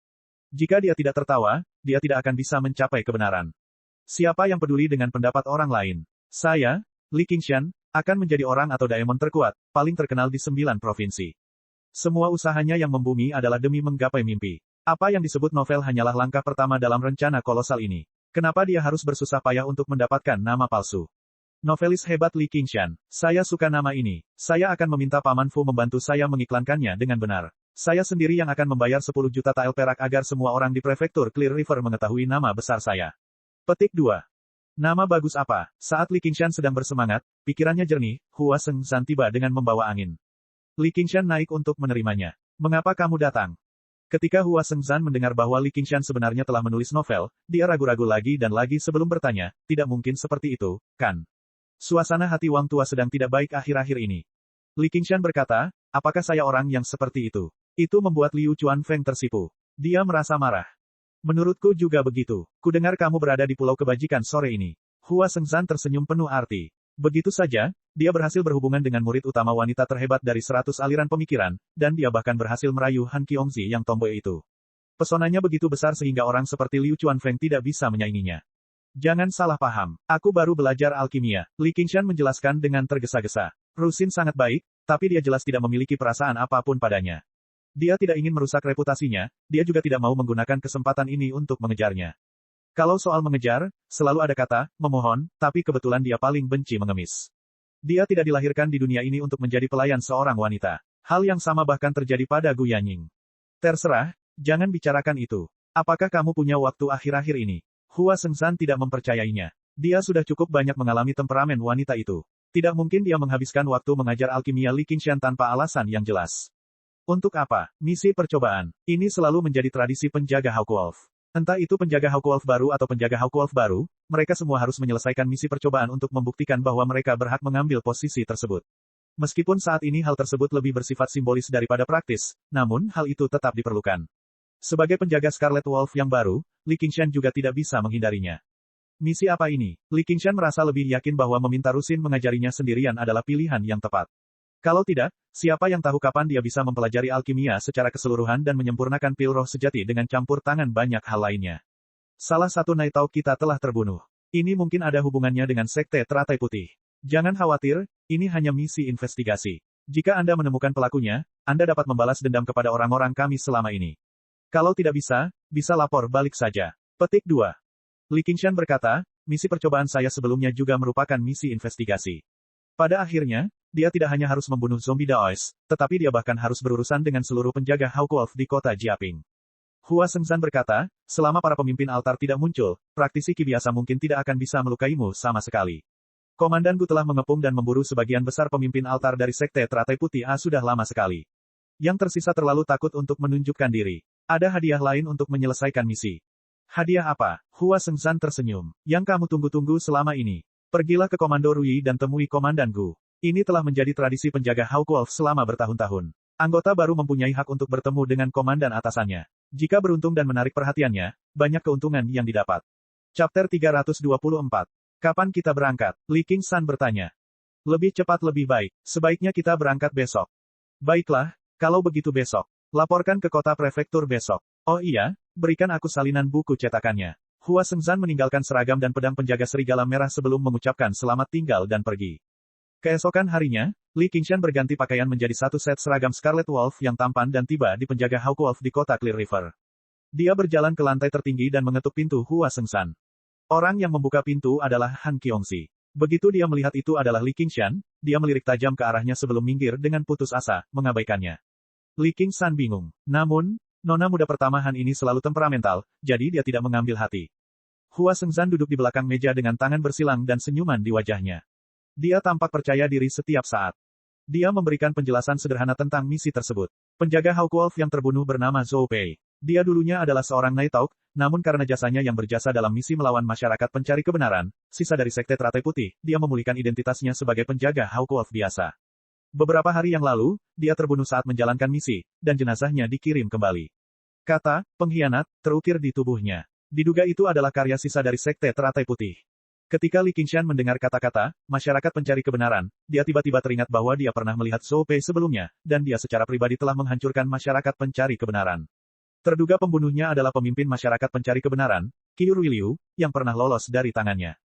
Jika dia tidak tertawa, dia tidak akan bisa mencapai kebenaran. Siapa yang peduli dengan pendapat orang lain? Saya, Li Qingshan, akan menjadi orang atau daemon terkuat, paling terkenal di 9 provinsi. Semua usahanya yang membumi adalah demi menggapai mimpi. Apa yang disebut novel hanyalah langkah pertama dalam rencana kolosal ini. Kenapa dia harus bersusah payah untuk mendapatkan nama palsu? Novelis hebat Li Qingshan. Saya suka nama ini. Saya akan meminta Paman Fu membantu saya mengiklankannya dengan benar. Saya sendiri yang akan membayar 10 juta tael perak agar semua orang di prefektur Clear River mengetahui nama besar saya. Petik 2. Nama bagus apa? Saat Li Qingshan sedang bersemangat, pikirannya jernih, Hua Sengzan tiba dengan membawa angin. Li Qingshan naik untuk menerimanya. Mengapa kamu datang? Ketika Hua Sengzan mendengar bahwa Li Qingshan sebenarnya telah menulis novel, dia ragu-ragu lagi dan lagi sebelum bertanya, tidak mungkin seperti itu, kan? Suasana hati Wang Tua sedang tidak baik akhir-akhir ini. Li Qingshan berkata, apakah saya orang yang seperti itu? Itu membuat Liu Chuanfeng tersipu. Dia merasa marah. Menurutku juga begitu. Kudengar kamu berada di Pulau Kebajikan sore ini. Hua Sengzan tersenyum penuh arti. Begitu saja, dia berhasil berhubungan dengan murid utama wanita terhebat dari 100 aliran pemikiran, dan dia bahkan berhasil merayu Han Qiongzi yang tomboy itu. Pesonanya begitu besar sehingga orang seperti Liu Chuanfeng tidak bisa menyainginya. Jangan salah paham, aku baru belajar alkimia, Li Qingshan menjelaskan dengan tergesa-gesa. Rusin sangat baik, tapi dia jelas tidak memiliki perasaan apapun padanya. Dia tidak ingin merusak reputasinya, dia juga tidak mau menggunakan kesempatan ini untuk mengejarnya. Kalau soal mengejar, selalu ada kata, memohon, tapi kebetulan dia paling benci mengemis. Dia tidak dilahirkan di dunia ini untuk menjadi pelayan seorang wanita. Hal yang sama bahkan terjadi pada Gu Yanying. Terserah, jangan bicarakan itu. Apakah kamu punya waktu akhir-akhir ini? Hua Sengzan tidak mempercayainya. Dia sudah cukup banyak mengalami temperamen wanita itu. Tidak mungkin dia menghabiskan waktu mengajar alkimia Li Qingshan tanpa alasan yang jelas. Untuk apa? Misi percobaan. Ini selalu menjadi tradisi penjaga Hawkwolf. Entah itu penjaga Hawkwolf baru atau penjaga Hawkwolf baru, mereka semua harus menyelesaikan misi percobaan untuk membuktikan bahwa mereka berhak mengambil posisi tersebut. Meskipun saat ini hal tersebut lebih bersifat simbolis daripada praktis, namun hal itu tetap diperlukan. Sebagai penjaga Scarlet Wolf yang baru, Li Qingshan juga tidak bisa menghindarinya. Misi apa ini? Li Qingshan merasa lebih yakin bahwa meminta Rusin mengajarinya sendirian adalah pilihan yang tepat. Kalau tidak, siapa yang tahu kapan dia bisa mempelajari alkimia secara keseluruhan dan menyempurnakan pil roh sejati dengan campur tangan banyak hal lainnya. Salah satu Night Hawk kita telah terbunuh. Ini mungkin ada hubungannya dengan Sekte Teratai Putih. Jangan khawatir, ini hanya misi investigasi. Jika Anda menemukan pelakunya, Anda dapat membalas dendam kepada orang-orang kami selama ini. Kalau tidak bisa lapor balik saja. Petik 2. Li Qingshan berkata, misi percobaan saya sebelumnya juga merupakan misi investigasi. Pada akhirnya, dia tidak hanya harus membunuh zombie Daoist, tetapi dia bahkan harus berurusan dengan seluruh penjaga Hawkwolf di kota Jiaping. Hua Sengzan berkata, selama para pemimpin altar tidak muncul, praktisi Qi biasa mungkin tidak akan bisa melukaimu sama sekali. Komandan Gu telah mengepung dan memburu sebagian besar pemimpin altar dari Sekte Teratai Putih A sudah lama sekali. Yang tersisa terlalu takut untuk menunjukkan diri. Ada hadiah lain untuk menyelesaikan misi. Hadiah apa? Hua Sengzan tersenyum. Yang kamu tunggu-tunggu selama ini. Pergilah ke Komando Rui dan temui Komandan Gu. Ini telah menjadi tradisi penjaga Hawkwolf selama bertahun-tahun. Anggota baru mempunyai hak untuk bertemu dengan komandan atasannya. Jika beruntung dan menarik perhatiannya, banyak keuntungan yang didapat. Chapter 324. Kapan kita berangkat? Li Qingshan bertanya. Lebih cepat lebih baik. Sebaiknya kita berangkat besok. Baiklah, kalau begitu besok. Laporkan ke kota prefektur besok. Oh iya, berikan aku salinan buku cetakannya. Hua Sengzan meninggalkan seragam dan pedang penjaga serigala merah sebelum mengucapkan selamat tinggal dan pergi. Keesokan harinya, Li Qingshan berganti pakaian menjadi satu set seragam Scarlet Wolf yang tampan dan tiba di penjaga Hawkwolf di kota Clear River. Dia berjalan ke lantai tertinggi dan mengetuk pintu Hua Sengzan. Orang yang membuka pintu adalah Han Qiongzi. Begitu dia melihat itu adalah Li Qingshan, dia melirik tajam ke arahnya sebelum minggir dengan putus asa, mengabaikannya. Li Qingshan bingung. Namun, nona muda pertama Han ini selalu temperamental, jadi dia tidak mengambil hati. Hua Sengzan duduk di belakang meja dengan tangan bersilang dan senyuman di wajahnya. Dia tampak percaya diri setiap saat. Dia memberikan penjelasan sederhana tentang misi tersebut. Penjaga Hawkwolf yang terbunuh bernama Zhou Pei. Dia dulunya adalah seorang Night Hawk, namun karena jasanya yang berjasa dalam misi melawan masyarakat pencari kebenaran, sisa dari Sekte Teratai Putih, dia memulihkan identitasnya sebagai penjaga Hawkwolf biasa. Beberapa hari yang lalu, dia terbunuh saat menjalankan misi, dan jenazahnya dikirim kembali. Kata, pengkhianat, terukir di tubuhnya. Diduga itu adalah karya sisa dari Sekte Teratai Putih. Ketika Li Qingshan mendengar kata-kata, masyarakat pencari kebenaran, dia tiba-tiba teringat bahwa dia pernah melihat Zhou Pei sebelumnya, dan dia secara pribadi telah menghancurkan masyarakat pencari kebenaran. Terduga pembunuhnya adalah pemimpin masyarakat pencari kebenaran, Qiu Ruiliu, yang pernah lolos dari tangannya.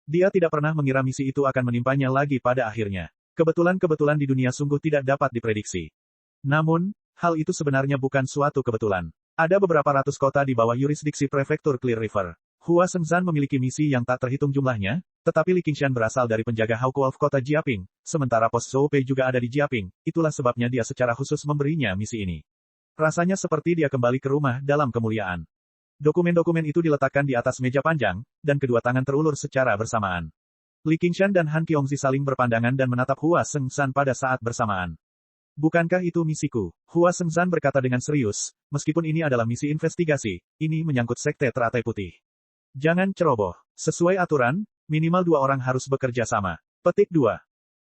Dia tidak pernah mengira misi itu akan menimpanya lagi pada akhirnya. Kebetulan-kebetulan di dunia sungguh tidak dapat diprediksi. Namun, hal itu sebenarnya bukan suatu kebetulan. Ada beberapa ratus kota di bawah yurisdiksi prefektur Clear River. Hua Sengzan memiliki misi yang tak terhitung jumlahnya, tetapi Li Qingshan berasal dari penjaga Hawkwolf kota Jiaping, sementara pos Zhou Pei juga ada di Jiaping, itulah sebabnya dia secara khusus memberinya misi ini. Rasanya seperti dia kembali ke rumah dalam kemuliaan. Dokumen-dokumen itu diletakkan di atas meja panjang, dan kedua tangan terulur secara bersamaan. Li Qingshan dan Han Qiongzi saling berpandangan dan menatap Hua Sengzan pada saat bersamaan. Bukankah itu misiku? Hua Sengzan berkata dengan serius, meskipun ini adalah misi investigasi, ini menyangkut Sekte Teratai Putih. Jangan ceroboh. Sesuai aturan, minimal 2 orang harus bekerja sama. Petik 2.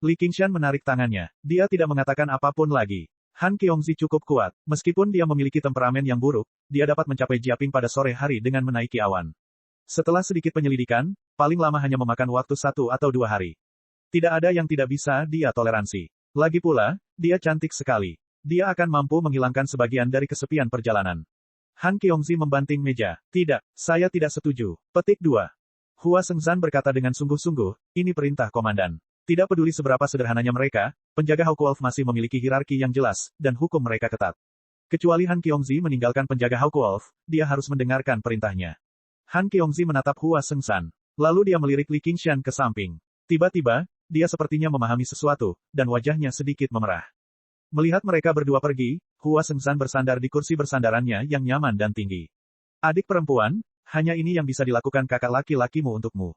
Li Qingshan menarik tangannya. Dia tidak mengatakan apapun lagi. Han Qiongzi cukup kuat. Meskipun dia memiliki temperamen yang buruk, dia dapat mencapai Jiaping pada sore hari dengan menaiki awan. Setelah sedikit penyelidikan, paling lama hanya memakan waktu 1 atau 2 hari. Tidak ada yang tidak bisa dia toleransi. Lagi pula, dia cantik sekali. Dia akan mampu menghilangkan sebagian dari kesepian perjalanan. Han Qiongzi membanting meja. Tidak, saya tidak setuju. Petik 2. Hua Sengzan berkata dengan sungguh-sungguh, ini perintah komandan. Tidak peduli seberapa sederhananya mereka, penjaga Hawkwolf masih memiliki hierarki yang jelas, dan hukum mereka ketat. Kecuali Han Qiongzi meninggalkan penjaga Hawkwolf, dia harus mendengarkan perintahnya. Han Qiongzi menatap Hua Sengzan. Lalu dia melirik Li Qingshan ke samping. Tiba-tiba, dia sepertinya memahami sesuatu, dan wajahnya sedikit memerah. Melihat mereka berdua pergi, Hua Sengzan bersandar di kursi bersandarannya yang nyaman dan tinggi. Adik perempuan, hanya ini yang bisa dilakukan kakak laki-lakimu untukmu.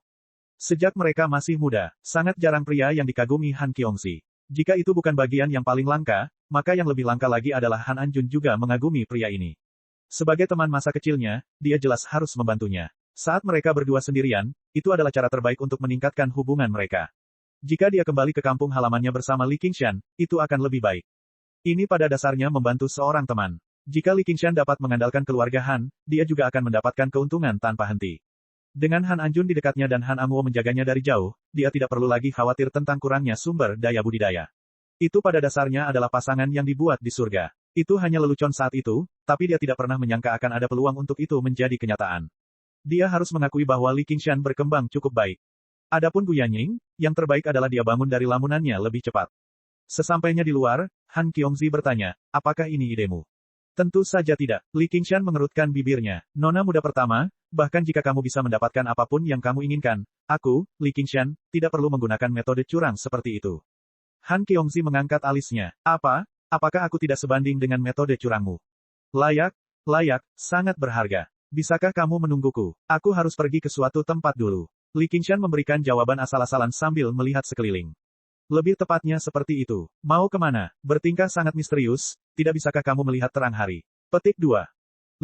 Sejak mereka masih muda, sangat jarang pria yang dikagumi Han Qiongzi. Jika itu bukan bagian yang paling langka, maka yang lebih langka lagi adalah Han Anjun juga mengagumi pria ini. Sebagai teman masa kecilnya, dia jelas harus membantunya. Saat mereka berdua sendirian, itu adalah cara terbaik untuk meningkatkan hubungan mereka. Jika dia kembali ke kampung halamannya bersama Li Qingshan, itu akan lebih baik. Ini pada dasarnya membantu seorang teman. Jika Li Qingshan dapat mengandalkan keluarga Han, dia juga akan mendapatkan keuntungan tanpa henti. Dengan Han Anjun di dekatnya dan Han Anguo menjaganya dari jauh, dia tidak perlu lagi khawatir tentang kurangnya sumber daya budidaya. Itu pada dasarnya adalah pasangan yang dibuat di surga. Itu hanya lelucon saat itu, tapi dia tidak pernah menyangka akan ada peluang untuk itu menjadi kenyataan. Dia harus mengakui bahwa Li Qingshan berkembang cukup baik. Adapun Gu Yanning, yang terbaik adalah dia bangun dari lamunannya lebih cepat. Sesampainya di luar, Han Qiongzi bertanya, apakah ini idemu? Tentu saja tidak. Li Qingshan mengerutkan bibirnya. Nona muda pertama, bahkan jika kamu bisa mendapatkan apapun yang kamu inginkan, aku, Li Qingshan, tidak perlu menggunakan metode curang seperti itu. Han Qiongzi mengangkat alisnya. Apa? Apakah aku tidak sebanding dengan metode curangmu? Layak, sangat berharga. Bisakah kamu menungguku? Aku harus pergi ke suatu tempat dulu. Li Qingshan memberikan jawaban asal-asalan sambil melihat sekeliling. Lebih tepatnya seperti itu. Mau kemana? Bertingkah sangat misterius, tidak bisakah kamu melihat terang hari? Petik 2.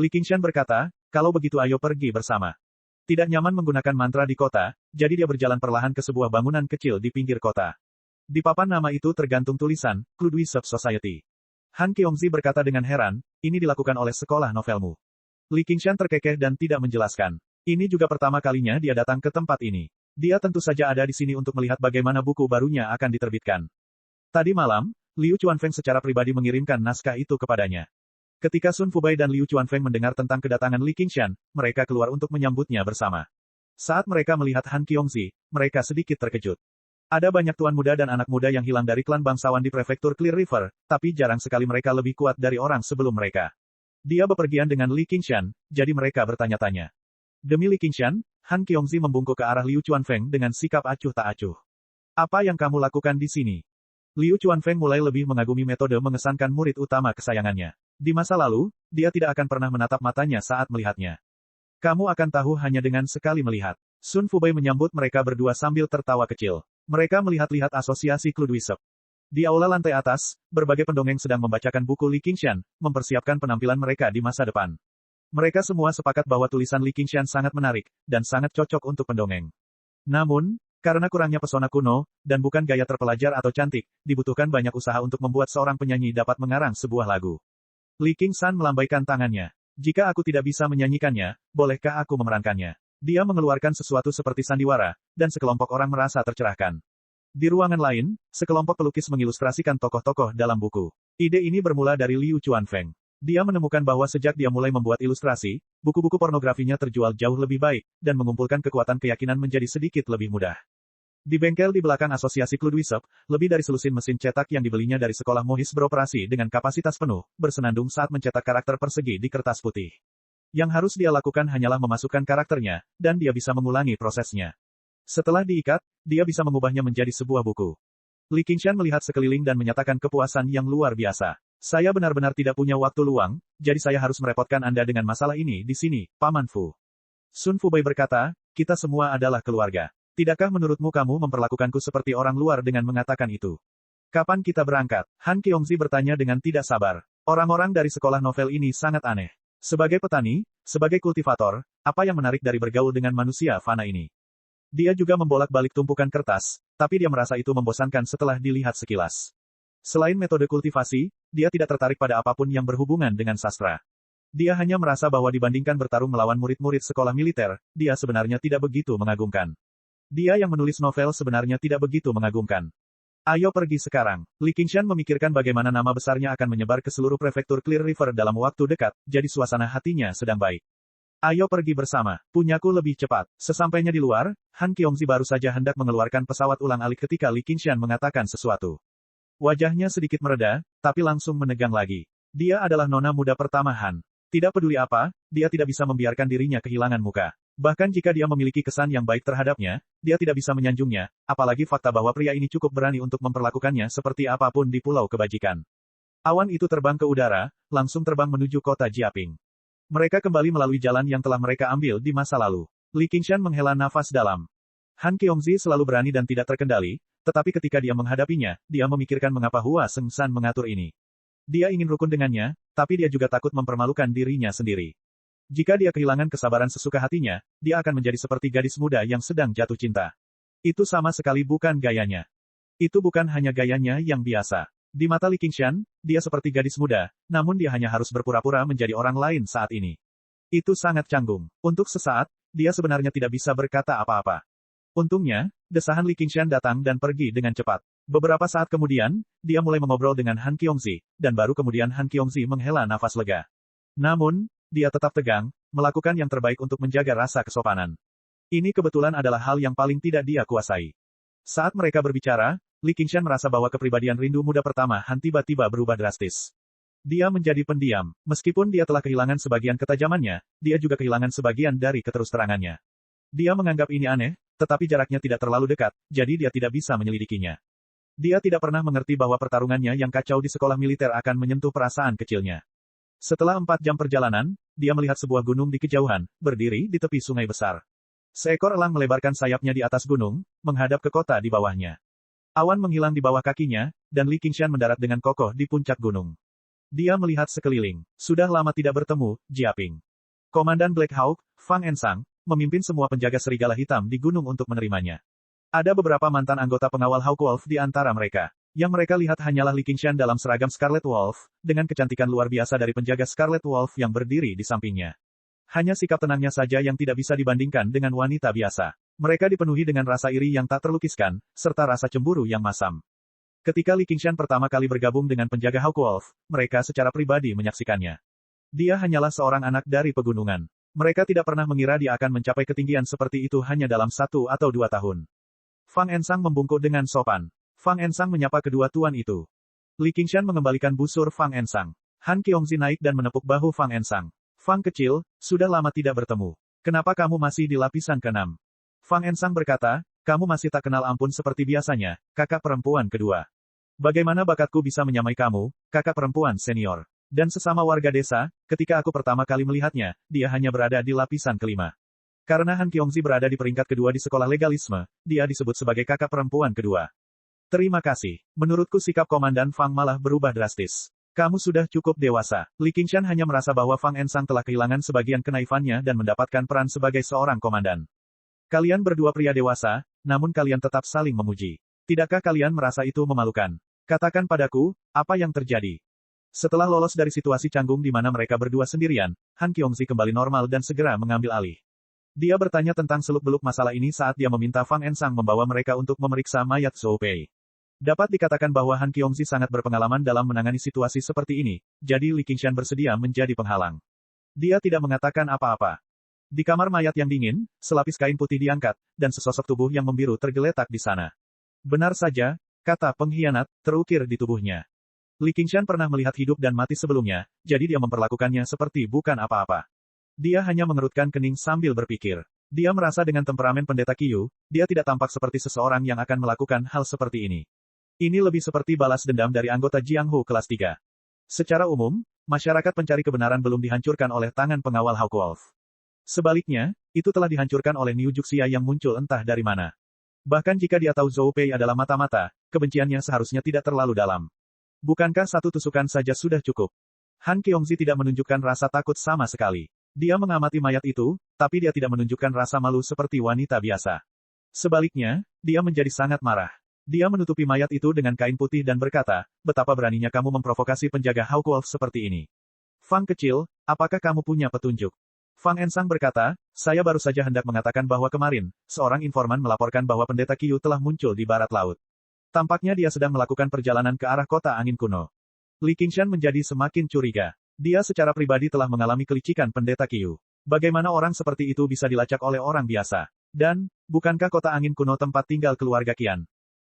Li Qingshan berkata, kalau begitu ayo pergi bersama. Tidak nyaman menggunakan mantra di kota, jadi dia berjalan perlahan ke sebuah bangunan kecil di pinggir kota. Di papan nama itu tergantung tulisan, Kludwi Sub Society. Han Qiongzi berkata dengan heran, ini dilakukan oleh sekolah novelmu. Li Qingshan terkekeh dan tidak menjelaskan. Ini juga pertama kalinya dia datang ke tempat ini. Dia tentu saja ada di sini untuk melihat bagaimana buku barunya akan diterbitkan. Tadi malam, Liu Chuanfeng secara pribadi mengirimkan naskah itu kepadanya. Ketika Sun Fubai dan Liu Chuanfeng mendengar tentang kedatangan Li Qingshan, mereka keluar untuk menyambutnya bersama. Saat mereka melihat Han Qiongzi, mereka sedikit terkejut. Ada banyak tuan muda dan anak muda yang hilang dari klan bangsawan di prefektur Clear River, tapi jarang sekali mereka lebih kuat dari orang sebelum mereka. Dia bepergian dengan Li Qingshan, jadi mereka bertanya-tanya. Demi Li Qingshan, Han Qiongzi membungkuk ke arah Liu Chuanfeng dengan sikap acuh tak acuh. Apa yang kamu lakukan di sini? Liu Chuanfeng mulai lebih mengagumi metode mengesankan murid utama kesayangannya. Di masa lalu, dia tidak akan pernah menatap matanya saat melihatnya. Kamu akan tahu hanya dengan sekali melihat. Sun Fubai menyambut mereka berdua sambil tertawa kecil. Mereka melihat-lihat asosiasi Kludwi Sub. Di aula lantai atas, berbagai pendongeng sedang membacakan buku Li Qingshan, mempersiapkan penampilan mereka di masa depan. Mereka semua sepakat bahwa tulisan Li Qingshan sangat menarik, dan sangat cocok untuk pendongeng. Namun, karena kurangnya pesona kuno, dan bukan gaya terpelajar atau cantik, dibutuhkan banyak usaha untuk membuat seorang penyanyi dapat mengarang sebuah lagu. Li Qingshan melambaikan tangannya. Jika aku tidak bisa menyanyikannya, bolehkah aku memerankannya? Dia mengeluarkan sesuatu seperti sandiwara, dan sekelompok orang merasa tercerahkan. Di ruangan lain, sekelompok pelukis mengilustrasikan tokoh-tokoh dalam buku. Ide ini bermula dari Liu Chuanfeng. Dia menemukan bahwa sejak dia mulai membuat ilustrasi, buku-buku pornografinya terjual jauh lebih baik, dan mengumpulkan kekuatan keyakinan menjadi sedikit lebih mudah. Di bengkel di belakang asosiasi Kludwi Sub, lebih dari selusin mesin cetak yang dibelinya dari sekolah Mohis beroperasi dengan kapasitas penuh, bersenandung saat mencetak karakter persegi di kertas putih. Yang harus dia lakukan hanyalah memasukkan karakternya, dan dia bisa mengulangi prosesnya. Setelah diikat, dia bisa mengubahnya menjadi sebuah buku. Li Qingshan melihat sekeliling dan menyatakan kepuasan yang luar biasa. Saya benar-benar tidak punya waktu luang, jadi saya harus merepotkan Anda dengan masalah ini di sini, Paman Fu. Sun Fubai berkata, kita semua adalah keluarga. Tidakkah menurutmu kamu memperlakukanku seperti orang luar dengan mengatakan itu? Kapan kita berangkat? Han Qiongzi bertanya dengan tidak sabar. Orang-orang dari sekolah novel ini sangat aneh. Sebagai petani, sebagai kultivator, apa yang menarik dari bergaul dengan manusia fana ini? Dia juga membolak-balik tumpukan kertas, tapi dia merasa itu membosankan setelah dilihat sekilas. Selain metode kultivasi, dia tidak tertarik pada apapun yang berhubungan dengan sastra. Dia hanya merasa bahwa dibandingkan bertarung melawan murid-murid sekolah militer, dia sebenarnya tidak begitu mengagumkan. Dia yang menulis novel sebenarnya tidak begitu mengagumkan. Ayo pergi sekarang. Li Qingshan memikirkan bagaimana nama besarnya akan menyebar ke seluruh prefektur Clear River dalam waktu dekat, jadi suasana hatinya sedang baik. Ayo pergi bersama. Punyaku lebih cepat. Sesampainya di luar, Han Qiongzi baru saja hendak mengeluarkan pesawat ulang-alik ketika Li Qingshan mengatakan sesuatu. Wajahnya sedikit mereda, tapi langsung menegang lagi. Dia adalah nona muda pertama Han. Tidak peduli apa, dia tidak bisa membiarkan dirinya kehilangan muka. Bahkan jika dia memiliki kesan yang baik terhadapnya, dia tidak bisa menyanjungnya, apalagi fakta bahwa pria ini cukup berani untuk memperlakukannya seperti apapun di Pulau Kebajikan. Awan itu terbang ke udara, langsung terbang menuju kota Jiaping. Mereka kembali melalui jalan yang telah mereka ambil di masa lalu. Li Qingshan menghela nafas dalam. Han Qiongzi selalu berani dan tidak terkendali, tetapi ketika dia menghadapinya, dia memikirkan mengapa Hua Sengshan mengatur ini. Dia ingin rukun dengannya, tapi dia juga takut mempermalukan dirinya sendiri. Jika dia kehilangan kesabaran sesuka hatinya, dia akan menjadi seperti gadis muda yang sedang jatuh cinta. Itu sama sekali bukan gayanya. Itu bukan hanya gayanya yang biasa. Di mata Li Qingshan, dia seperti gadis muda, namun dia hanya harus berpura-pura menjadi orang lain saat ini. Itu sangat canggung. Untuk sesaat, dia sebenarnya tidak bisa berkata apa-apa. Untungnya, desahan Li Qingshan datang dan pergi dengan cepat. Beberapa saat kemudian, dia mulai mengobrol dengan Han Qiongzi, dan baru kemudian Han Qiongzi menghela nafas lega. Namun, dia tetap tegang, melakukan yang terbaik untuk menjaga rasa kesopanan. Ini kebetulan adalah hal yang paling tidak dia kuasai. Saat mereka berbicara, Li Qingshan merasa bahwa kepribadian rindu muda pertama Han tiba-tiba berubah drastis. Dia menjadi pendiam. Meskipun dia telah kehilangan sebagian ketajamannya, dia juga kehilangan sebagian dari keterus-terangannya. Dia menganggap ini aneh, tetapi jaraknya tidak terlalu dekat, jadi dia tidak bisa menyelidikinya. Dia tidak pernah mengerti bahwa pertarungannya yang kacau di sekolah militer akan menyentuh perasaan kecilnya. Setelah 4 jam perjalanan, dia melihat sebuah gunung di kejauhan, berdiri di tepi sungai besar. Seekor elang melebarkan sayapnya di atas gunung, menghadap ke kota di bawahnya. Awan menghilang di bawah kakinya, dan Li Qingshan mendarat dengan kokoh di puncak gunung. Dia melihat sekeliling. Sudah lama tidak bertemu, Jiaping. Komandan Black Hawk, Fang Ensang, memimpin semua penjaga serigala hitam di gunung untuk menerimanya. Ada beberapa mantan anggota pengawal Hawk Wolf di antara mereka. Yang mereka lihat hanyalah Li Qingshan dalam seragam Scarlet Wolf, dengan kecantikan luar biasa dari penjaga Scarlet Wolf yang berdiri di sampingnya. Hanya sikap tenangnya saja yang tidak bisa dibandingkan dengan wanita biasa. Mereka dipenuhi dengan rasa iri yang tak terlukiskan, serta rasa cemburu yang masam. Ketika Li Qingshan pertama kali bergabung dengan penjaga Hawk Wolf, mereka secara pribadi menyaksikannya. Dia hanyalah seorang anak dari pegunungan. Mereka tidak pernah mengira dia akan mencapai ketinggian seperti itu hanya dalam 1 atau 2 tahun. Fang Ensang membungkuk dengan sopan. Fang Ensang menyapa kedua tuan itu. Li Qingshan mengembalikan busur Fang Ensang. Han Qiongzi naik dan menepuk bahu Fang Ensang. Fang kecil, sudah lama tidak bertemu. Kenapa kamu masih di lapisan ke-6? Fang Ensang berkata, kamu masih tak kenal ampun seperti biasanya, kakak perempuan kedua. Bagaimana bakatku bisa menyamai kamu, kakak perempuan senior? Dan sesama warga desa, ketika aku pertama kali melihatnya, dia hanya berada di lapisan ke-5. Karena Han Qiongzi berada di peringkat kedua di sekolah legalisme, dia disebut sebagai kakak perempuan kedua. Terima kasih. Menurutku sikap Komandan Fang malah berubah drastis. Kamu sudah cukup dewasa. Li Qingshan hanya merasa bahwa Fang Ensang telah kehilangan sebagian kenaifannya dan mendapatkan peran sebagai seorang komandan. Kalian berdua pria dewasa, namun kalian tetap saling memuji. Tidakkah kalian merasa itu memalukan? Katakan padaku, apa yang terjadi? Setelah lolos dari situasi canggung di mana mereka berdua sendirian, Han Qiongzi kembali normal dan segera mengambil alih. Dia bertanya tentang seluk-beluk masalah ini saat dia meminta Fang Ensang membawa mereka untuk memeriksa mayat Zhou Pei. Dapat dikatakan bahwa Han Qiongzi sangat berpengalaman dalam menangani situasi seperti ini, jadi Li Qingshan bersedia menjadi penghalang. Dia tidak mengatakan apa-apa. Di kamar mayat yang dingin, selapis kain putih diangkat, dan sesosok tubuh yang membiru tergeletak di sana. Benar saja, kata pengkhianat, terukir di tubuhnya. Li Qingshan pernah melihat hidup dan mati sebelumnya, jadi dia memperlakukannya seperti bukan apa-apa. Dia hanya mengerutkan kening sambil berpikir. Dia merasa dengan temperamen pendeta Qiu, dia tidak tampak seperti seseorang yang akan melakukan hal seperti ini. Ini lebih seperti balas dendam dari anggota Jianghu kelas 3. Secara umum, masyarakat pencari kebenaran belum dihancurkan oleh tangan pengawal Hawk Wolf. Sebaliknya, itu telah dihancurkan oleh Niu Juxia yang muncul entah dari mana. Bahkan jika dia tahu Zhou Pei adalah mata-mata, kebenciannya seharusnya tidak terlalu dalam. Bukankah satu tusukan saja sudah cukup? Han Qiongzi tidak menunjukkan rasa takut sama sekali. Dia mengamati mayat itu, tapi dia tidak menunjukkan rasa malu seperti wanita biasa. Sebaliknya, dia menjadi sangat marah. Dia menutupi mayat itu dengan kain putih dan berkata, betapa beraninya kamu memprovokasi penjaga Hawk Wolf seperti ini. Fang kecil, apakah kamu punya petunjuk? Fang Ensang berkata, saya baru saja hendak mengatakan bahwa kemarin, seorang informan melaporkan bahwa pendeta Qiu telah muncul di barat laut. Tampaknya dia sedang melakukan perjalanan ke arah kota angin kuno. Li Qingshan menjadi semakin curiga. Dia secara pribadi telah mengalami kelicikan pendeta Qiu. Bagaimana orang seperti itu bisa dilacak oleh orang biasa? Dan, bukankah kota angin kuno tempat tinggal keluarga Qian?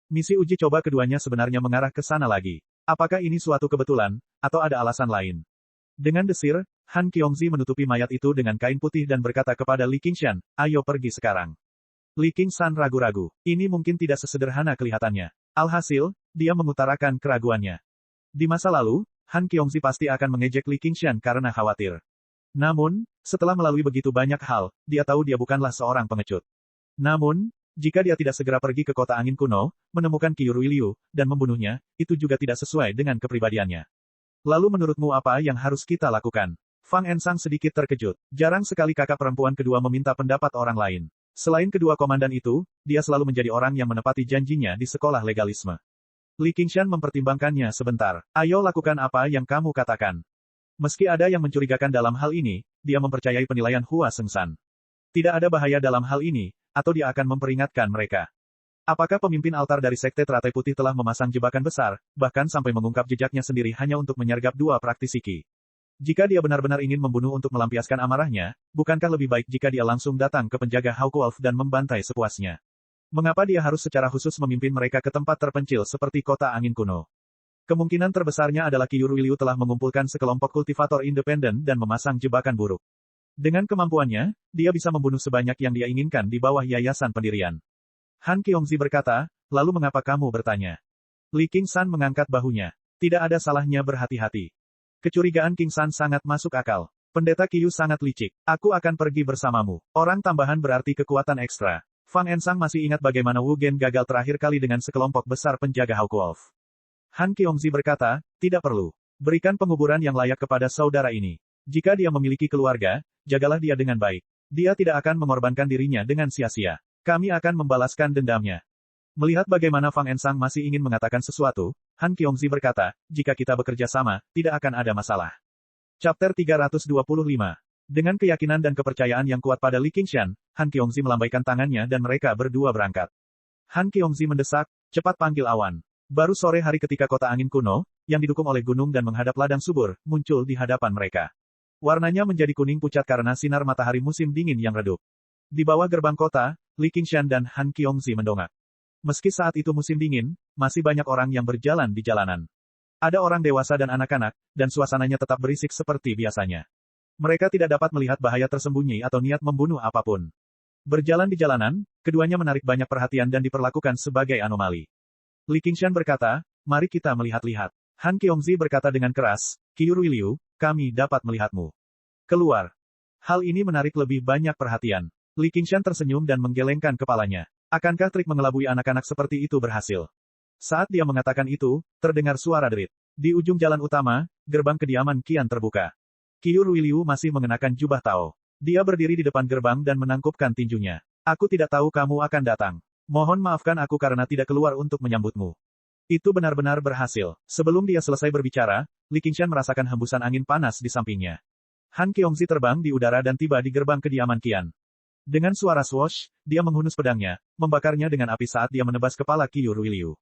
Misi uji coba keduanya sebenarnya mengarah ke sana lagi. Apakah ini suatu kebetulan, atau ada alasan lain? Dengan desir, Han Qiongzi menutupi mayat itu dengan kain putih dan berkata kepada Li Qingshan, ayo pergi sekarang. Li Qingshan ragu-ragu. Ini mungkin tidak sesederhana kelihatannya. Alhasil, dia mengutarakan keraguannya. Di masa lalu, Han Qiongzi pasti akan mengejek Li Qingshan karena khawatir. Namun, setelah melalui begitu banyak hal, dia tahu dia bukanlah seorang pengecut. Namun, jika dia tidak segera pergi ke kota angin kuno, menemukan Qiu Ruiliu, dan membunuhnya, itu juga tidak sesuai dengan kepribadiannya. Lalu menurutmu apa yang harus kita lakukan? Fang Ensang sedikit terkejut. Jarang sekali kakak perempuan kedua meminta pendapat orang lain. Selain kedua komandan itu, dia selalu menjadi orang yang menepati janjinya di sekolah legalisme. Li Qingshan mempertimbangkannya sebentar. Ayo lakukan apa yang kamu katakan. Meski ada yang mencurigakan dalam hal ini, dia mempercayai penilaian Hua Sengsan. Tidak ada bahaya dalam hal ini, atau dia akan memperingatkan mereka. Apakah pemimpin altar dari Sekte Teratai Putih telah memasang jebakan besar, bahkan sampai mengungkap jejaknya sendiri hanya untuk menyergap dua praktisi Qi? Jika dia benar-benar ingin membunuh untuk melampiaskan amarahnya, bukankah lebih baik jika dia langsung datang ke penjaga Hawkwolf dan membantai sepuasnya? Mengapa dia harus secara khusus memimpin mereka ke tempat terpencil seperti kota angin kuno? Kemungkinan terbesarnya adalah Qi Ruiliu telah mengumpulkan sekelompok kultivator independen dan memasang jebakan buruk. Dengan kemampuannya, dia bisa membunuh sebanyak yang dia inginkan di bawah yayasan pendirian. Han Qiongzi berkata, lalu mengapa kamu bertanya? Li Qingshan mengangkat bahunya. Tidak ada salahnya berhati-hati. Kecurigaan Qingshan sangat masuk akal. Pendeta Qiyu sangat licik. Aku akan pergi bersamamu. Orang tambahan berarti kekuatan ekstra. Fang Ensang masih ingat bagaimana Wu Gen gagal terakhir kali dengan sekelompok besar penjaga Hawkwolf. Han Qiongzi berkata, tidak perlu. Berikan penguburan yang layak kepada saudara ini. Jika dia memiliki keluarga, jagalah dia dengan baik. Dia tidak akan mengorbankan dirinya dengan sia-sia. Kami akan membalaskan dendamnya. Melihat bagaimana Fang Ensang masih ingin mengatakan sesuatu, Han Qiongzi berkata, jika kita bekerja sama, tidak akan ada masalah. Chapter 325. Dengan keyakinan dan kepercayaan yang kuat pada Li Qingshan, Han Qiongzi melambaikan tangannya dan mereka berdua berangkat. Han Qiongzi mendesak, cepat panggil awan. Baru sore hari ketika kota angin kuno, yang didukung oleh gunung dan menghadap ladang subur, muncul di hadapan mereka. Warnanya menjadi kuning pucat karena sinar matahari musim dingin yang redup. Di bawah gerbang kota, Li Qingshan dan Han Qiongzi mendongak. Meski saat itu musim dingin, masih banyak orang yang berjalan di jalanan. Ada orang dewasa dan anak-anak, dan suasananya tetap berisik seperti biasanya. Mereka tidak dapat melihat bahaya tersembunyi atau niat membunuh apapun. Berjalan di jalanan, keduanya menarik banyak perhatian dan diperlakukan sebagai anomali. Li Qingshan berkata, mari kita melihat-lihat. Han Qiongzi berkata dengan keras, Qi Ruiliu, kami dapat melihatmu. Keluar. Hal ini menarik lebih banyak perhatian. Li Qingshan tersenyum dan menggelengkan kepalanya. Akankah trik mengelabui anak-anak seperti itu berhasil? Saat dia mengatakan itu, terdengar suara derit. Di ujung jalan utama, gerbang kediaman kian terbuka. Qi Ruiliu masih mengenakan jubah Tao. Dia berdiri di depan gerbang dan menangkupkan tinjunya. Aku tidak tahu kamu akan datang. Mohon maafkan aku karena tidak keluar untuk menyambutmu. Itu benar-benar berhasil. Sebelum dia selesai berbicara, Li Qingshan merasakan hembusan angin panas di sampingnya. Han Qiongzi terbang di udara dan tiba di gerbang kediaman Qian. Dengan suara swoosh, dia menghunus pedangnya, membakarnya dengan api saat dia menebas kepala Qi Ruiliu.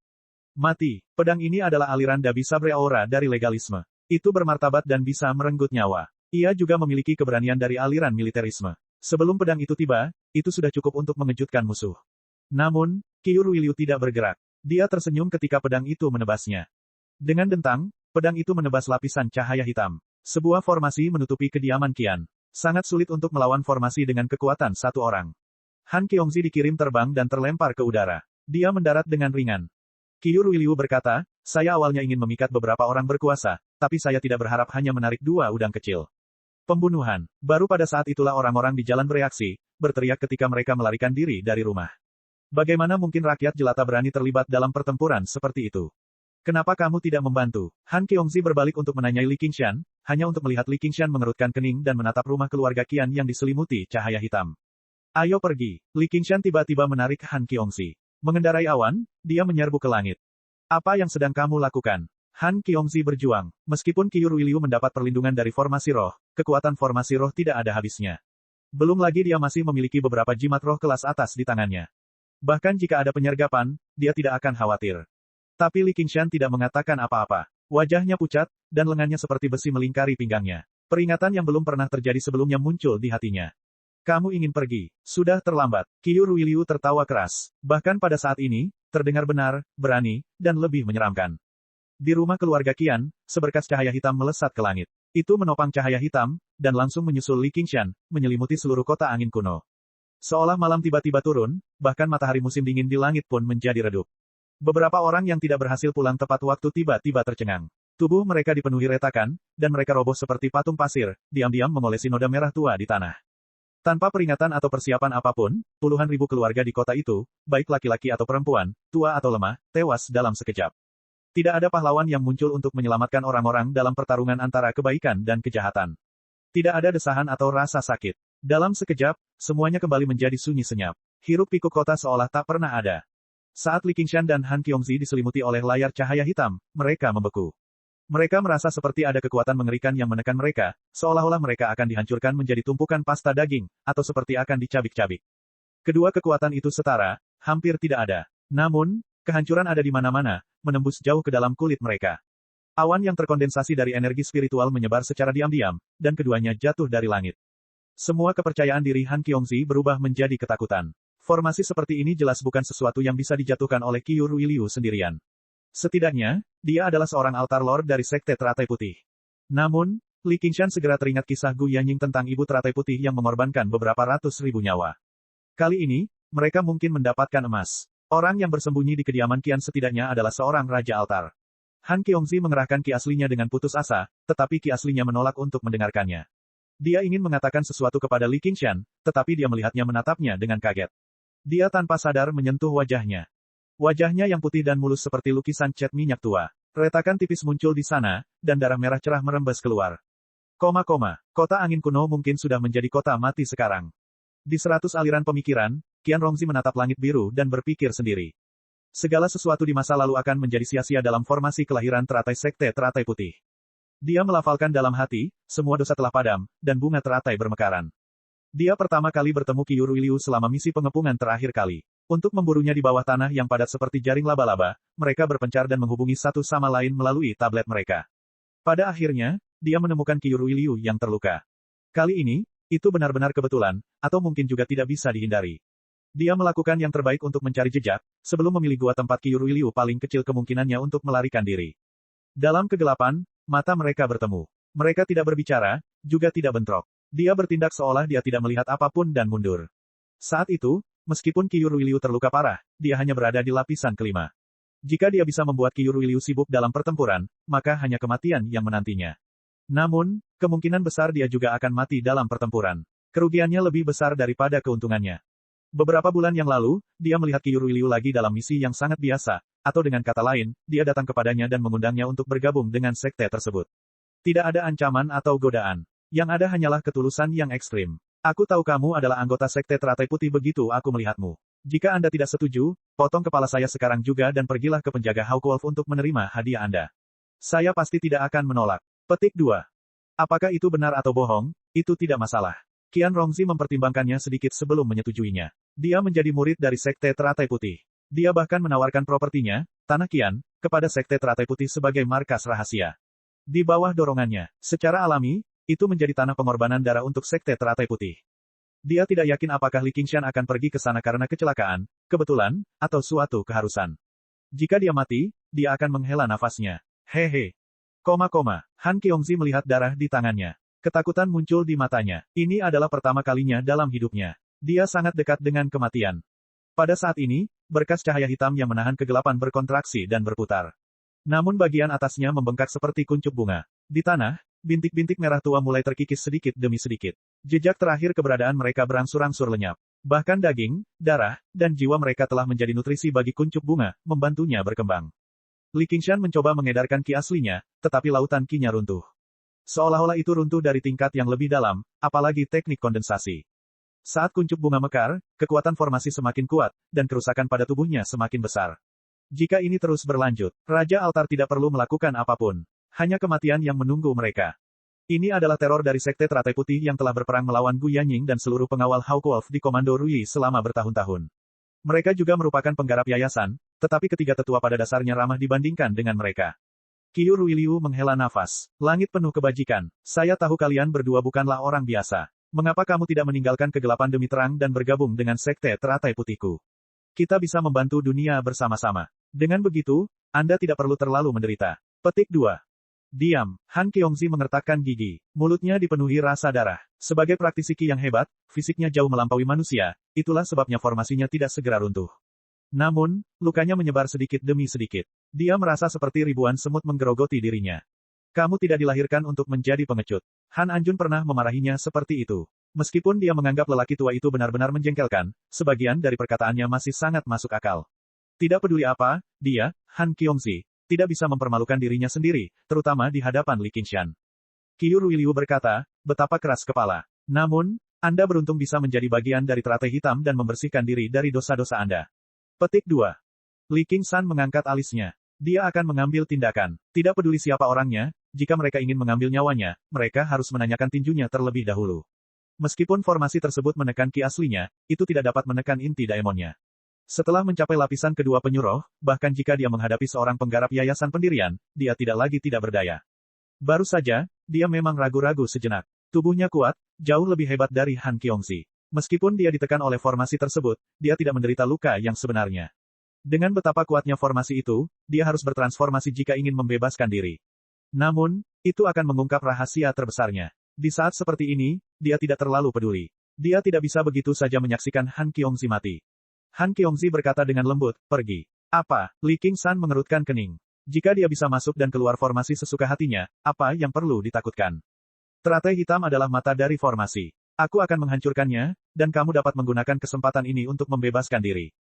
Mati. Pedang ini adalah aliran Dabi Sabre Aura dari legalisme. Itu bermartabat dan bisa merenggut nyawa. Ia juga memiliki keberanian dari aliran militerisme. Sebelum pedang itu tiba, itu sudah cukup untuk mengejutkan musuh. Namun, Qi Ruiliu tidak bergerak. Dia tersenyum ketika pedang itu menebasnya. Dengan dentang, pedang itu menebas lapisan cahaya hitam. Sebuah formasi menutupi kediaman Qian. Sangat sulit untuk melawan formasi dengan kekuatan satu orang. Han Qiongzi dikirim terbang dan terlempar ke udara. Dia mendarat dengan ringan. Qi Ruiliu berkata, saya awalnya ingin memikat beberapa orang berkuasa, tapi saya tidak berharap hanya menarik dua udang kecil. Pembunuhan. Baru pada saat itulah orang-orang di jalan bereaksi, berteriak ketika mereka melarikan diri dari rumah. Bagaimana mungkin rakyat jelata berani terlibat dalam pertempuran seperti itu? Kenapa kamu tidak membantu? Han Qiongzi berbalik untuk menanyai Li Qingshan, hanya untuk melihat Li Qingshan mengerutkan kening dan menatap rumah keluarga Qian yang diselimuti cahaya hitam. Ayo pergi. Li Qingshan tiba-tiba menarik Han Qiongzi. Mengendarai awan, dia menyerbu ke langit. Apa yang sedang kamu lakukan? Han Qiongzi berjuang. Meskipun Qi Ruiliu mendapat perlindungan dari formasi roh, kekuatan formasi roh tidak ada habisnya. Belum lagi dia masih memiliki beberapa jimat roh kelas atas di tangannya. Bahkan jika ada penyergapan, dia tidak akan khawatir. Tapi Li Qingshan tidak mengatakan apa-apa. Wajahnya pucat, dan lengannya seperti besi melingkari pinggangnya. Peringatan yang belum pernah terjadi sebelumnya muncul di hatinya. Kamu ingin pergi. Sudah terlambat. Qi Ruiliu tertawa keras. Bahkan pada saat ini, terdengar benar, berani, dan lebih menyeramkan. Di rumah keluarga Qian, seberkas cahaya hitam melesat ke langit. Itu menopang cahaya hitam, dan langsung menyusul Li Qingshan, menyelimuti seluruh kota angin kuno. Seolah malam tiba-tiba turun, bahkan matahari musim dingin di langit pun menjadi redup. Beberapa orang yang tidak berhasil pulang tepat waktu tiba-tiba tercengang. Tubuh mereka dipenuhi retakan, dan mereka roboh seperti patung pasir, diam-diam mengolesi noda merah tua di tanah. Tanpa peringatan atau persiapan apapun, puluhan ribu keluarga di kota itu, baik laki-laki atau perempuan, tua atau lemah, tewas dalam sekejap. Tidak ada pahlawan yang muncul untuk menyelamatkan orang-orang dalam pertarungan antara kebaikan dan kejahatan. Tidak ada desahan atau rasa sakit. Dalam sekejap, semuanya kembali menjadi sunyi senyap. Hiruk-pikuk kota seolah tak pernah ada. Saat Li Qingshan dan Han Qiongzi diselimuti oleh layar cahaya hitam, mereka membeku. Mereka merasa seperti ada kekuatan mengerikan yang menekan mereka, seolah-olah mereka akan dihancurkan menjadi tumpukan pasta daging, atau seperti akan dicabik-cabik. Kedua kekuatan itu setara, hampir tidak ada. Namun, kehancuran ada di mana-mana, menembus jauh ke dalam kulit mereka. Awan yang terkondensasi dari energi spiritual menyebar secara diam-diam, dan keduanya jatuh dari langit. Semua kepercayaan diri Han Qiongzi berubah menjadi ketakutan. Formasi seperti ini jelas bukan sesuatu yang bisa dijatuhkan oleh Qiu Ruiliu sendirian. Setidaknya, dia adalah seorang altar lord dari Sekte Teratai Putih. Namun, Li Qingshan segera teringat kisah Gu Yanying tentang Ibu Teratai Putih yang mengorbankan beberapa ratus ribu nyawa. Kali ini, mereka mungkin mendapatkan emas. Orang yang bersembunyi di kediaman Qian setidaknya adalah seorang Raja Altar. Han Qiongzi mengerahkan ki aslinya dengan putus asa, tetapi ki aslinya menolak untuk mendengarkannya. Dia ingin mengatakan sesuatu kepada Li Qingshan, tetapi dia melihatnya menatapnya dengan kaget. Dia tanpa sadar menyentuh wajahnya. Wajahnya yang putih dan mulus seperti lukisan cat minyak tua. Retakan tipis muncul di sana, dan darah merah cerah merembes keluar. Kota angin kuno mungkin sudah menjadi kota mati sekarang. Di 100 aliran pemikiran, Qian Rongzi menatap langit biru dan berpikir sendiri. Segala sesuatu di masa lalu akan menjadi sia-sia dalam formasi kelahiran teratai Sekte Teratai Putih. Dia melafalkan dalam hati, semua dosa telah padam, dan bunga teratai bermekaran. Dia pertama kali bertemu Qiu Ruiliu selama misi pengepungan terakhir kali. Untuk memburunya di bawah tanah yang padat seperti jaring laba-laba, mereka berpencar dan menghubungi satu sama lain melalui tablet mereka. Pada akhirnya, dia menemukan Qiu Ruiliu yang terluka. Kali ini, itu benar-benar kebetulan, atau mungkin juga tidak bisa dihindari. Dia melakukan yang terbaik untuk mencari jejak, sebelum memilih gua tempat Qiu Ruiliu paling kecil kemungkinannya untuk melarikan diri. Dalam kegelapan, mata mereka bertemu. Mereka tidak berbicara, juga tidak bentrok. Dia bertindak seolah dia tidak melihat apapun dan mundur. Saat itu, meskipun Qiu Ruiliu terluka parah, dia hanya berada di lapisan kelima. Jika dia bisa membuat Qiu Ruiliu sibuk dalam pertempuran, maka hanya kematian yang menantinya. Namun, kemungkinan besar dia juga akan mati dalam pertempuran. Kerugiannya lebih besar daripada keuntungannya. Beberapa bulan yang lalu, dia melihat Qiu Ruiliu lagi dalam misi yang sangat biasa, atau dengan kata lain, dia datang kepadanya dan mengundangnya untuk bergabung dengan sekte tersebut. Tidak ada ancaman atau godaan. Yang ada hanyalah ketulusan yang ekstrim. Aku tahu kamu adalah anggota Sekte Teratai Putih begitu aku melihatmu. Jika Anda tidak setuju, potong kepala saya sekarang juga dan pergilah ke penjaga Hawkwolf untuk menerima hadiah Anda. Saya pasti tidak akan menolak. Petik 2. Apakah itu benar atau bohong, itu tidak masalah. Qian Rongzi mempertimbangkannya sedikit sebelum menyetujuinya. Dia menjadi murid dari Sekte Teratai Putih. Dia bahkan menawarkan propertinya, Tanah Qian, kepada Sekte Teratai Putih sebagai markas rahasia. Di bawah dorongannya, secara alami, itu menjadi tanah pengorbanan darah untuk Sekte Teratai Putih. Dia tidak yakin apakah Li Qingshan akan pergi ke sana karena kecelakaan, kebetulan, atau suatu keharusan. Jika dia mati, dia akan menghela nafasnya. Hehe. Han Qiongzi melihat darah di tangannya. Ketakutan muncul di matanya. Ini adalah pertama kalinya dalam hidupnya. Dia sangat dekat dengan kematian. Pada saat ini, berkas cahaya hitam yang menahan kegelapan berkontraksi dan berputar. Namun bagian atasnya membengkak seperti kuncup bunga. Di tanah, bintik-bintik merah tua mulai terkikis sedikit demi sedikit. Jejak terakhir keberadaan mereka berangsur-angsur lenyap. Bahkan daging, darah, dan jiwa mereka telah menjadi nutrisi bagi kuncup bunga, membantunya berkembang. Li Qingshan mencoba mengedarkan ki aslinya, tetapi lautan ki-nya runtuh. Seolah-olah itu runtuh dari tingkat yang lebih dalam, apalagi teknik kondensasi. Saat kuncup bunga mekar, kekuatan formasi semakin kuat, dan kerusakan pada tubuhnya semakin besar. Jika ini terus berlanjut, Raja Altar tidak perlu melakukan apapun. Hanya kematian yang menunggu mereka. Ini adalah teror dari Sekte Teratai Putih yang telah berperang melawan Gu Yanying dan seluruh pengawal Hawkwolf di Komando Rui selama bertahun-tahun. Mereka juga merupakan penggarap yayasan, tetapi ketiga tetua pada dasarnya ramah dibandingkan dengan mereka. Qiu Ruiliu menghela nafas. Langit penuh kebajikan. Saya tahu kalian berdua bukanlah orang biasa. Mengapa kamu tidak meninggalkan kegelapan demi terang dan bergabung dengan Sekte Teratai Putihku? Kita bisa membantu dunia bersama-sama. Dengan begitu, Anda tidak perlu terlalu menderita. Petik 2. Diam. Han Qiongzi mengertakkan gigi. Mulutnya dipenuhi rasa darah. Sebagai praktisi ki yang hebat, fisiknya jauh melampaui manusia, itulah sebabnya formasinya tidak segera runtuh. Namun, lukanya menyebar sedikit demi sedikit. Dia merasa seperti ribuan semut menggerogoti dirinya. Kamu tidak dilahirkan untuk menjadi pengecut. Han Anjun pernah memarahinya seperti itu. Meskipun dia menganggap lelaki tua itu benar-benar menjengkelkan, sebagian dari perkataannya masih sangat masuk akal. Tidak peduli apa, dia, Han Qiongzi, tidak bisa mempermalukan dirinya sendiri, terutama di hadapan Li Qingshan. Qiu Ruiliu berkata, betapa keras kepala. Namun, Anda beruntung bisa menjadi bagian dari teratai hitam dan membersihkan diri dari dosa-dosa Anda. Petik 2. Li Qingshan mengangkat alisnya. Dia akan mengambil tindakan. Tidak peduli siapa orangnya, jika mereka ingin mengambil nyawanya, mereka harus menanyakan tinjunya terlebih dahulu. Meskipun formasi tersebut menekan ki aslinya, itu tidak dapat menekan inti daemonnya. Setelah mencapai lapisan kedua penyuruh, bahkan jika dia menghadapi seorang penggarap yayasan pendirian, dia tidak lagi tidak berdaya. Baru saja, dia memang ragu-ragu sejenak. Tubuhnya kuat, jauh lebih hebat dari Han Qiongzi. Meskipun dia ditekan oleh formasi tersebut, dia tidak menderita luka yang sebenarnya. Dengan betapa kuatnya formasi itu, dia harus bertransformasi jika ingin membebaskan diri. Namun, itu akan mengungkap rahasia terbesarnya. Di saat seperti ini, dia tidak terlalu peduli. Dia tidak bisa begitu saja menyaksikan Han Qiongzi mati. Han Qiongzi berkata dengan lembut, pergi. Apa? Li Qingshan mengerutkan kening. Jika dia bisa masuk dan keluar formasi sesuka hatinya, apa yang perlu ditakutkan? Teratai hitam adalah mata dari formasi. Aku akan menghancurkannya, dan kamu dapat menggunakan kesempatan ini untuk membebaskan diri.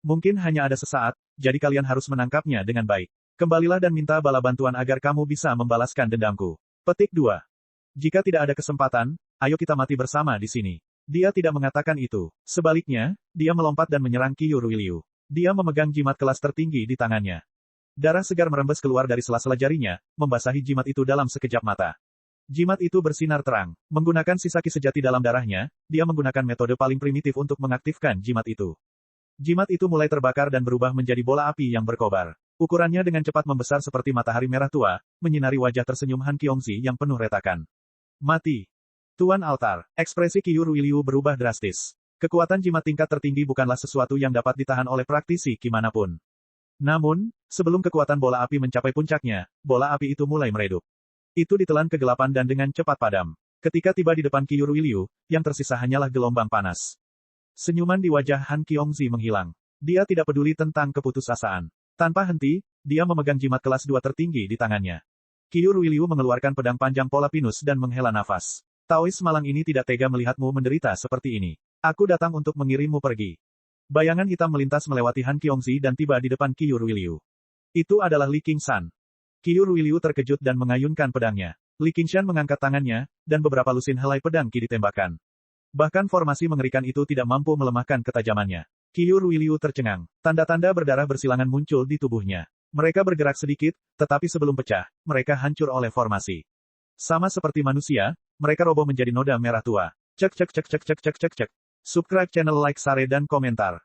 Mungkin hanya ada sesaat, jadi kalian harus menangkapnya dengan baik. Kembalilah dan minta bala bantuan agar kamu bisa membalaskan dendamku. Petik 2. Jika tidak ada kesempatan, ayo kita mati bersama di sini. Dia tidak mengatakan itu. Sebaliknya, dia melompat dan menyerang Qiu Ruiliu. Dia memegang jimat kelas tertinggi di tangannya. Darah segar merembes keluar dari sela-sela jarinya, membasahi jimat itu dalam sekejap mata. Jimat itu bersinar terang. Menggunakan sisa ki sejati dalam darahnya, dia menggunakan metode paling primitif untuk mengaktifkan jimat itu. Jimat itu mulai terbakar dan berubah menjadi bola api yang berkobar. Ukurannya dengan cepat membesar seperti matahari merah tua, menyinari wajah tersenyum Han Qiongzi yang penuh retakan. Mati. Tuan Altar, ekspresi Qiu Ruiliu berubah drastis. Kekuatan jimat tingkat tertinggi bukanlah sesuatu yang dapat ditahan oleh praktisi ki manapun. Namun, sebelum kekuatan bola api mencapai puncaknya, bola api itu mulai meredup. Itu ditelan kegelapan dan dengan cepat padam. Ketika tiba di depan Qiu Ruiliu, yang tersisa hanyalah gelombang panas. Senyuman di wajah Han Qiongzi menghilang. Dia tidak peduli tentang keputusasaan. Tanpa henti, dia memegang jimat kelas 2 tertinggi di tangannya. Qiu Ruiliu mengeluarkan pedang panjang pola pinus dan menghela nafas. Taois malang ini tidak tega melihatmu menderita seperti ini. Aku datang untuk mengirimmu pergi. Bayangan hitam melintas melewati Han Qiongzi dan tiba di depan Qiu Ruiliu. Itu adalah Li Qingshan. Qiu Ruiliu terkejut dan mengayunkan pedangnya. Li Qingshan mengangkat tangannya, dan beberapa lusin helai pedang ki ditembakkan. Bahkan formasi mengerikan itu tidak mampu melemahkan ketajamannya. Qiu Ruiliu tercengang. Tanda-tanda berdarah bersilangan muncul di tubuhnya. Mereka bergerak sedikit, tetapi sebelum pecah, mereka hancur oleh formasi. Sama seperti manusia, mereka roboh menjadi noda merah tua. Cek cek cek cek cek cek cek cek. Subscribe channel, like, share dan komentar.